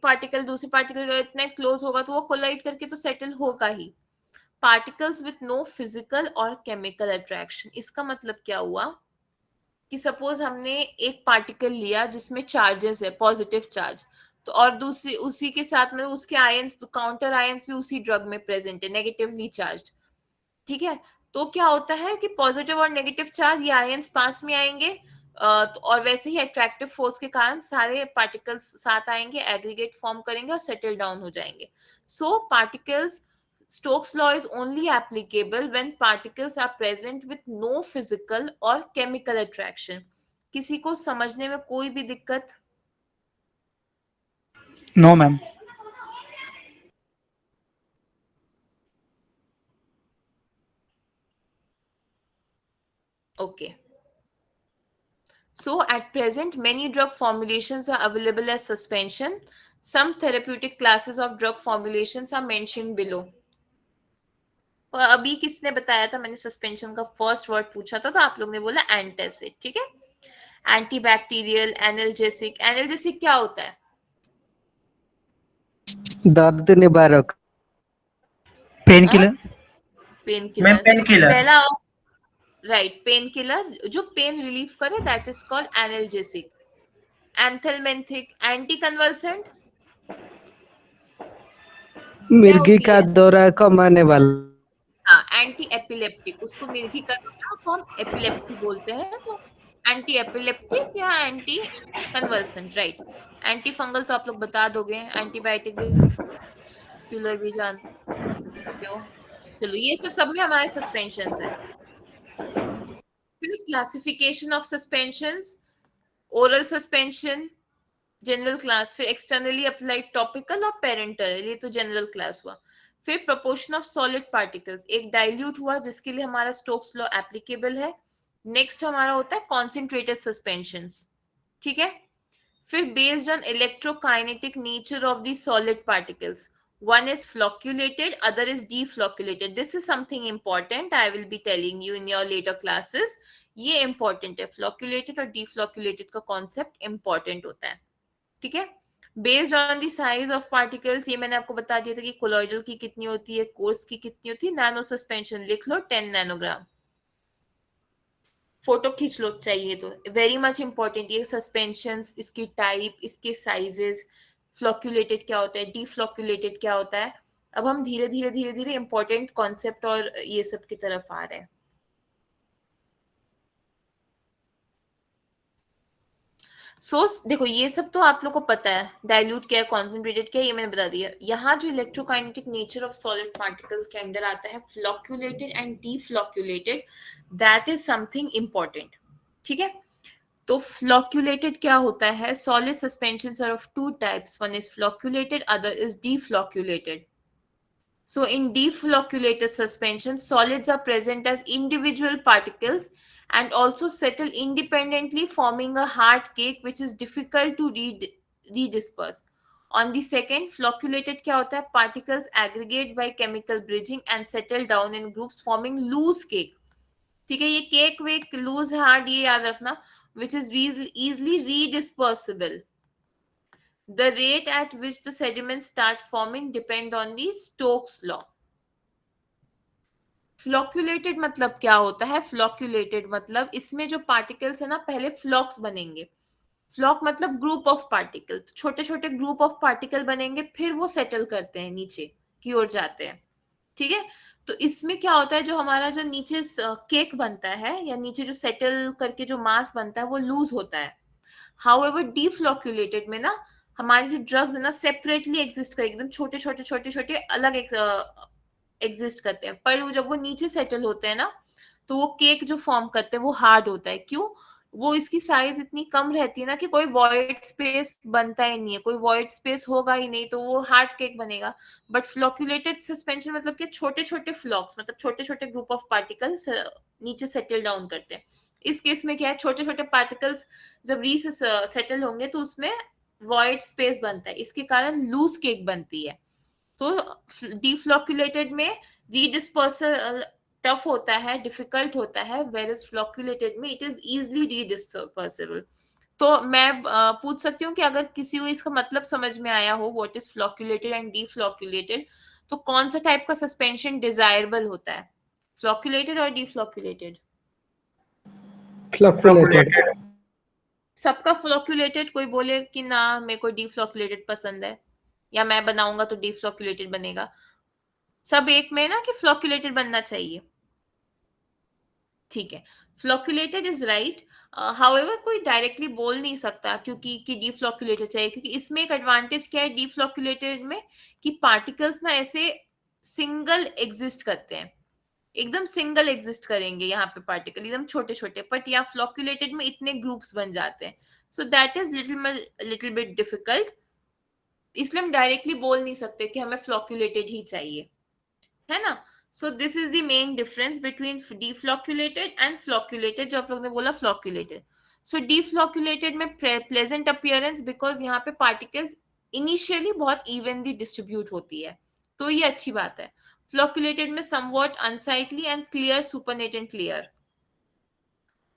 पार्टिकल दूसरे पार्टिकल का इतना क्लोज होगा तो वो कोलाइड करके तो सेटल होगा ही। पार्टिकल्स विथ नो फिजिकल और केमिकल अट्रैक्शन, इसका मतलब क्या हुआ कि सपोज हमने एक पार्टिकल लिया जिसमें चार्जेस है, पॉजिटिव चार्ज, तो और दूसरी उसी के साथ में उसके आयंस, काउंटर आयंस भी उसी ड्रग में प्रेजेंट है, नेगेटिवली चार्ज, ठीक है। तो क्या होता है कि पॉजिटिव और नेगेटिव चार्ज ये आयंस पास में आएंगे, और वैसे ही अट्रैक्टिव फोर्स के कारण सारे पार्टिकल्स साथ आएंगे, एग्रीगेट फॉर्म करेंगे और सेटल डाउन हो जाएंगे। सो particles, Stokes law is only applicable when particles are present with no physical और chemical attraction। किसी को समझने में कोई भी दिक्कत? No ma'am. Okay. So at present, many drug formulations are available as suspension. Some therapeutic classes of drug formulations are mentioned below. और अभी किसने बताया था, मैंने सस्पेंशन का फर्स्ट वर्ड पूछा था तो आप लोग ने बोला एंटासिड, ठीक है। Antibacterial, analgesic. एनाल्जेसिक क्या होता है? दर्द निवारक। Pain killer. Pain ma'am killer pain killer. पहला, राइट, पेन किलर जो पेन रिलीफ करे, that is called analgesic. Anthelmintic, anticonvulsant, मिर्गी का दौरा कमाने वाला। हाँ, एंटी एपिलेप्टिक, उसको मिर्गी का दौरा को हम एपिलेप्सी बोलते हैं, तो एंटी एपिलेप्टिक या anti convulsant, right. Anti fungal तो आप लोग बता दोगे, एंटीबायोटिक भी जानते हो। चलो, ये सब में हमारे सस्पेंशंस है। फिर classification of suspensions, oral suspension, general class, फिर एक्सटर्नली अप्लाइड, टॉपिकल और पेरेंटल, ये तो जनरल क्लास हुआ। फिर प्रोपोर्शन ऑफ सॉलिड पार्टिकल्स, एक डाइल्यूट हुआ जिसके लिए हमारा स्टोक्स लॉ एप्लीकेबल है। नेक्स्ट हमारा होता है कॉन्सेंट्रेटेड सस्पेंशंस, ठीक है। फिर based on electrokinetic nature of the solid particles, one is flocculated, other is deflocculated. This is something important, I will be telling you in your later classes. ये important है, flocculated और deflocculated का concept important होता है, ठीक है। Based on the size of particles, ये मैंने आपको बता दिया था कि कोलॉइडल की कितनी होती है, कोर्स की कितनी होती है। नैनो सस्पेंशन लिख लो 10 नैनोग्राम। फोटो खींच लो चाहिए तो, वेरी मच इंपॉर्टेंट ये सस्पेंशंस, इसकी टाइप, इसके साइजेस, फ्लोक्यूलेटेड क्या होता है, डीफ्लोक्यूलेटेड क्या होता है। अब हम धीरे धीरे इंपॉर्टेंट कॉन्सेप्ट और ये सब की तरफ आ रहे हैं। देखो ये सब तो आप लोग को पता है, डाइल्यूट क्या है, कॉन्सेंट्रेटेड क्या है, ये मैंने बता दिया। यहाँ जो electrokinetic nature of solid particles के अंडर आता है flocculated and deflocculated, that is something important. ठीक है, तो फ्लोक्यूलेटेड क्या होता है? Solid suspensions are of two types, one is flocculated, other is deflocculated. So in deflocculated suspension, solids are present as individual particles and also settle independently, forming a hard cake which is difficult to redisperse. On the second, flocculated क्या होता है? Particles aggregate by chemical bridging and settle down in groups forming loose cake. ठीक है, ये cake वेक loose hard ये याद रखना, which is easily redispersible. The rate at which the sediments start forming depend on the Stokes law. फ्लोक्यूलेटेड मतलब क्या होता है? फ्लोक्यूलेटेड मतलब इसमें जो पार्टिकल्स है ना, पहले फ्लॉक्स बनेंगे। फ्लॉक मतलब ग्रुप ऑफ पार्टिकल, छोटे छोटे ग्रुप ऑफ पार्टिकल बनेंगे, फिर वो सेटल करते हैं, नीचे की ओर जाते हैं। ठीक है, तो इसमें क्या होता है, जो हमारा जो नीचे केक बनता है या नीचे जो सेटल करके जो मास बनता है वो लूज होता है। हाउएवर डीफ्लोक्यूलेटेड में ना हमारे जो ड्रग्स है ना सेपरेटली एग्जिस्ट कर, एकदम छोटे छोटे छोटे छोटे अलग एग्जिस्ट करते हैं, पर जब वो नीचे सेटल होते हैं ना तो वो केक जो फॉर्म करते हैं वो हार्ड होता है। क्यों? वो इसकी साइज इतनी कम रहती है ना कि कोई वॉइड स्पेस बनता ही नहीं है, कोई वॉइड स्पेस होगा ही नहीं, तो वो हार्ड केक बनेगा। बट फ्लोक्यूलेटेड सस्पेंशन मतलब कि छोटे छोटे फ्लॉक्स, मतलब छोटे छोटे ग्रुप ऑफ पार्टिकल्स नीचे सेटल डाउन करते हैं। इस केस में क्या है, छोटे छोटे पार्टिकल्स जब सेटल होंगे तो उसमें वॉइड स्पेस बनता है, इसके कारण लूज केक बनती है। तो डीफ्लोक्यूलेटेड में रीडिस्पर्सल टफ होता है, डिफिकल्ट होता है, वेयरएज फ्लोक्यूलेटेड में इट इज इजीली रीडिस्पर्सिबल। तो मैं पूछ सकती हूँ कि अगर किसी को इसका मतलब समझ में आया हो, व्हाट इज फ्लोक्यूलेटेड एंड डीफ्लोक्यूलेटेड, तो कौन सा टाइप का सस्पेंशन डिजायरेबल होता है, फ्लोक्यूलेटेड और डीफ्लोक्यूलेटेड? फ्लोक्यूलेटेड। सबका फ्लोक्यूलेटेड, कोई बोले कि ना मेरे को डीफ्लोक्यूलेटेड पसंद है या मैं बनाऊंगा तो डीफ्लोक्यूलेटेड बनेगा। सब एक में ना कि फ्लोक्यूलेटेड बनना चाहिए। ठीक है, फ्लोक्यूलेटेड इज राइट। हाउएवर कोई डायरेक्टली बोल नहीं सकता क्योंकि कि डीफ्लोक्यूलेटेड चाहिए, क्योंकि इसमें एक एडवांटेज क्या है डीफ्लोक्यूलेटेड में कि पार्टिकल्स ना ऐसे सिंगल एग्जिस्ट करते हैं, एकदम सिंगल एग्जिस्ट करेंगे यहाँ पे पार्टिकल एकदम छोटे छोटे, बट यहाँ फ्लोक्यूलेटेड में इतने ग्रुप्स बन जाते हैं, so that is little bit difficult. इसलिए हम डायरेक्टली बोल नहीं सकते कि हमें फ्लोक्यूलेटेड ही चाहिए, है ना। So this is the main difference between deflocculated and flocculated, जो आप लोग ने बोला फ्लोक्यूलेटेड। सो डीफ्लोक्यूलेटेड में प्लेजेंट अपीयरेंस, बिकॉज यहाँ पे पार्टिकल्स इनिशियली बहुत इवनली डिस्ट्रीब्यूट होती है, तो ये अच्छी बात है। फ्लोक्यूलेटेड में somewhat unsightly and clear supernatant clear,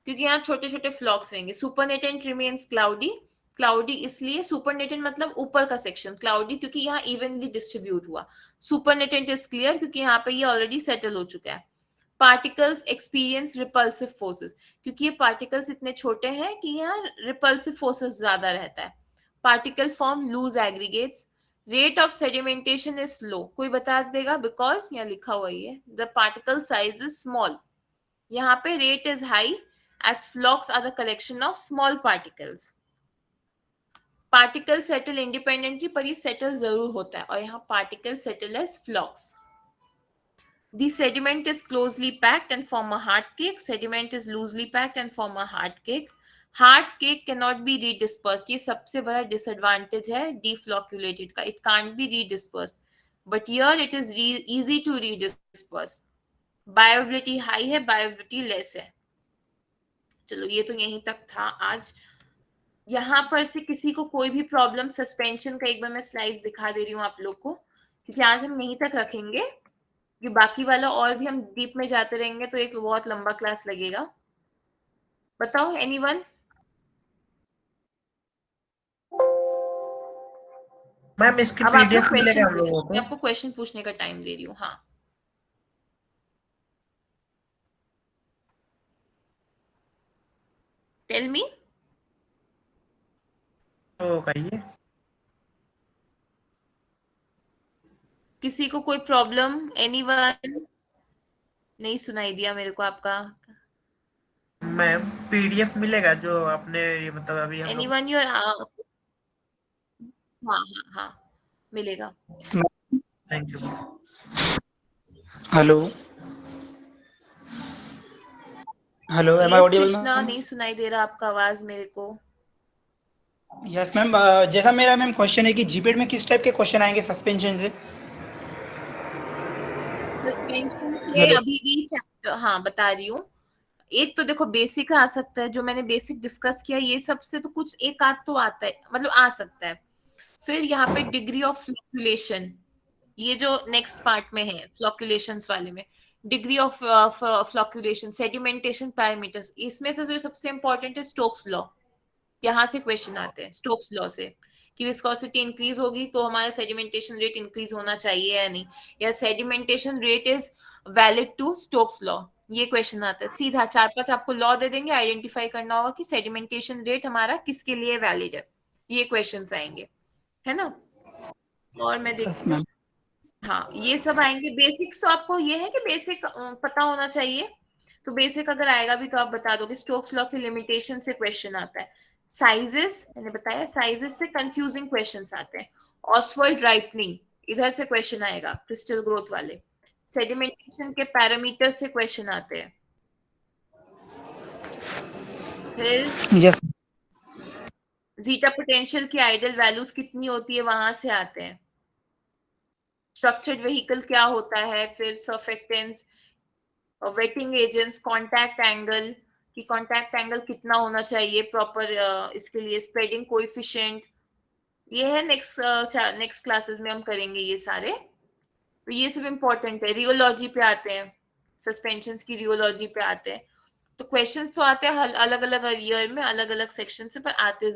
क्योंकि यहाँ छोटे छोटे फ्लॉक्स रहेंगे। सुपरनेटेंट रिमेन्स क्लाउडी, क्लाउडी इसलिए सुपरनेटेंट मतलब ऊपर का सेक्शन, क्लाउडी क्योंकि यहाँ इवनली डिस्ट्रीब्यूट हुआ। सुपरनेटेंट इज क्लियर क्योंकि यहाँ पे ये ऑलरेडी सेटल हो चुका है। पार्टिकल्स एक्सपीरियंस रिपल्सिव फोर्सेस, क्योंकि ये पार्टिकल्स इतने छोटे हैं कि यहाँ रिपल्सिव फोर्सेस ज्यादा रहता है। Particle form loose aggregates. Rate of sedimentation is slow, कोई बता देगा? बिकॉज यहाँ लिखा हुआ है the particle size is small. यहाँ पे rate is high as flocks are the collection of small particles. Particles settle independently, पर ये settle जरूर होता है, और यहाँ particles settle as flocks. The sediment is closely packed and form a hard cake. Sediment is loosely packed and form a hard cake. Hard cake cannot be redispersed. ये सबसे बड़ा disadvantage है deflocculated का. It can't be redispersed. But here it is easy to redisperse. Bioavailability high है, bioavailability less है. चलो ये तो यहीं तक था आज। यहाँ पर से किसी को कोई भी प्रॉब्लम सस्पेंशन का, एक बार मैं स्लाइड्स दिखा दे रही हूँ आप लोग को, क्योंकि आज हम यहीं तक रखेंगे, कि बाकी वाला और भी हम डीप में जाते रहेंगे तो एक बहुत लंबा क्लास लगेगा। बताओ एनीवन? मैम इसकी अब आपको पीडीएफ मिलेगा हम क्वेश्चन लोगों पूछो, मैं को? आपको क्वेश्चन पूछने का टाइम दे रही हूँ। हाँ, टेल मी। तो कहिए। किसी को कोई प्रॉब्लम? एनीवन? नहीं सुनाई दिया मेरे को आपका। मैम पीडीएफ मिलेगा जो आपने ये मतलब अभी हम लोग एनीवन योर हाँ हाँ हाँ मिलेगा। Thank you. Hello hello, am I yes audible Krishna, ma'am? नहीं सुनाई दे रहा आपका आवाज मेरे को। यस मैम, जैसा मेरा मैम क्वेश्चन है कि जीपेड में किस टाइप के क्वेश्चन आएंगे सस्पेंशन से? सस्पेंशन से हेलो। अभी भी चैप्टर, हाँ बता रही हूँ। एक तो देखो बेसिक आ सकता है, जो मैंने बेसिक डिस्कस किया, ये सबसे तो कुछ एक आध तो आता है, मतलब आ सकता है। फिर यहाँ पे डिग्री ऑफ फ्लक्चुएशन, ये जो नेक्स्ट पार्ट में है फ्लक्चुएशंस वाले में, degree of fluctuation, sedimentation parameters, इसमें से जो सबसे इंपॉर्टेंट है स्टोक्स लॉ। यहाँ से क्वेश्चन आते हैं स्टोक्स लॉ से, कि विस्कोसिटी इंक्रीज होगी तो हमारा सेडिमेंटेशन रेट इंक्रीज होना चाहिए या नहीं, या sedimentation rate is valid to Stokes law. ये क्वेश्चन आता है सीधा, 4-5 आपको लॉ दे देंगे, आइडेंटिफाई करना होगा कि सेडिमेंटेशन रेट हमारा किसके लिए वैलिड है। ये क्वेश्चंस आएंगे, है ना। और मैं देखती हूँ, हाँ ये सब आएंगे। बेसिक्स तो आपको ये है कि बेसिक पता होना चाहिए, तो बेसिक अगर आएगा भी तो आप बता दोगे। स्टोक्स लॉ की लिमिटेशन से क्वेश्चन आता है। साइजेस मैंने बताया, साइजेस से कंफ्यूजिंग क्वेश्चंस आते हैं। ऑसवर्ल्ड राइपनिंग, इधर से क्वेश्चन आएगा, क्रिस्टल ग्रोथ वाले। सेडिमेंटेशन के पैरामीटर से क्वेश्चन आते हैं। फिर यस। जीटा पोटेंशियल की आइडियल वैल्यूज कितनी होती है, वहां से आते हैं। स्ट्रक्चर्ड व्हीकल क्या होता है, फिर surfactants, waiting agents, contact angle, कि कांटेक्ट एंगल कितना होना चाहिए प्रॉपर इसके लिए, स्प्रेडिंग कोएफिशिएंट। ये है नेक्स्ट क्लासेस में हम करेंगे ये सारे, तो ये सब इंपॉर्टेंट है। रियोलॉजी पे आते हैं, सस्पेंशंस की रियोलॉजी पे आते हैं। तो क्वेश्चंस तो आते हैं अलग अलग ईयर में, अलग अलग सेक्शन से, पर आते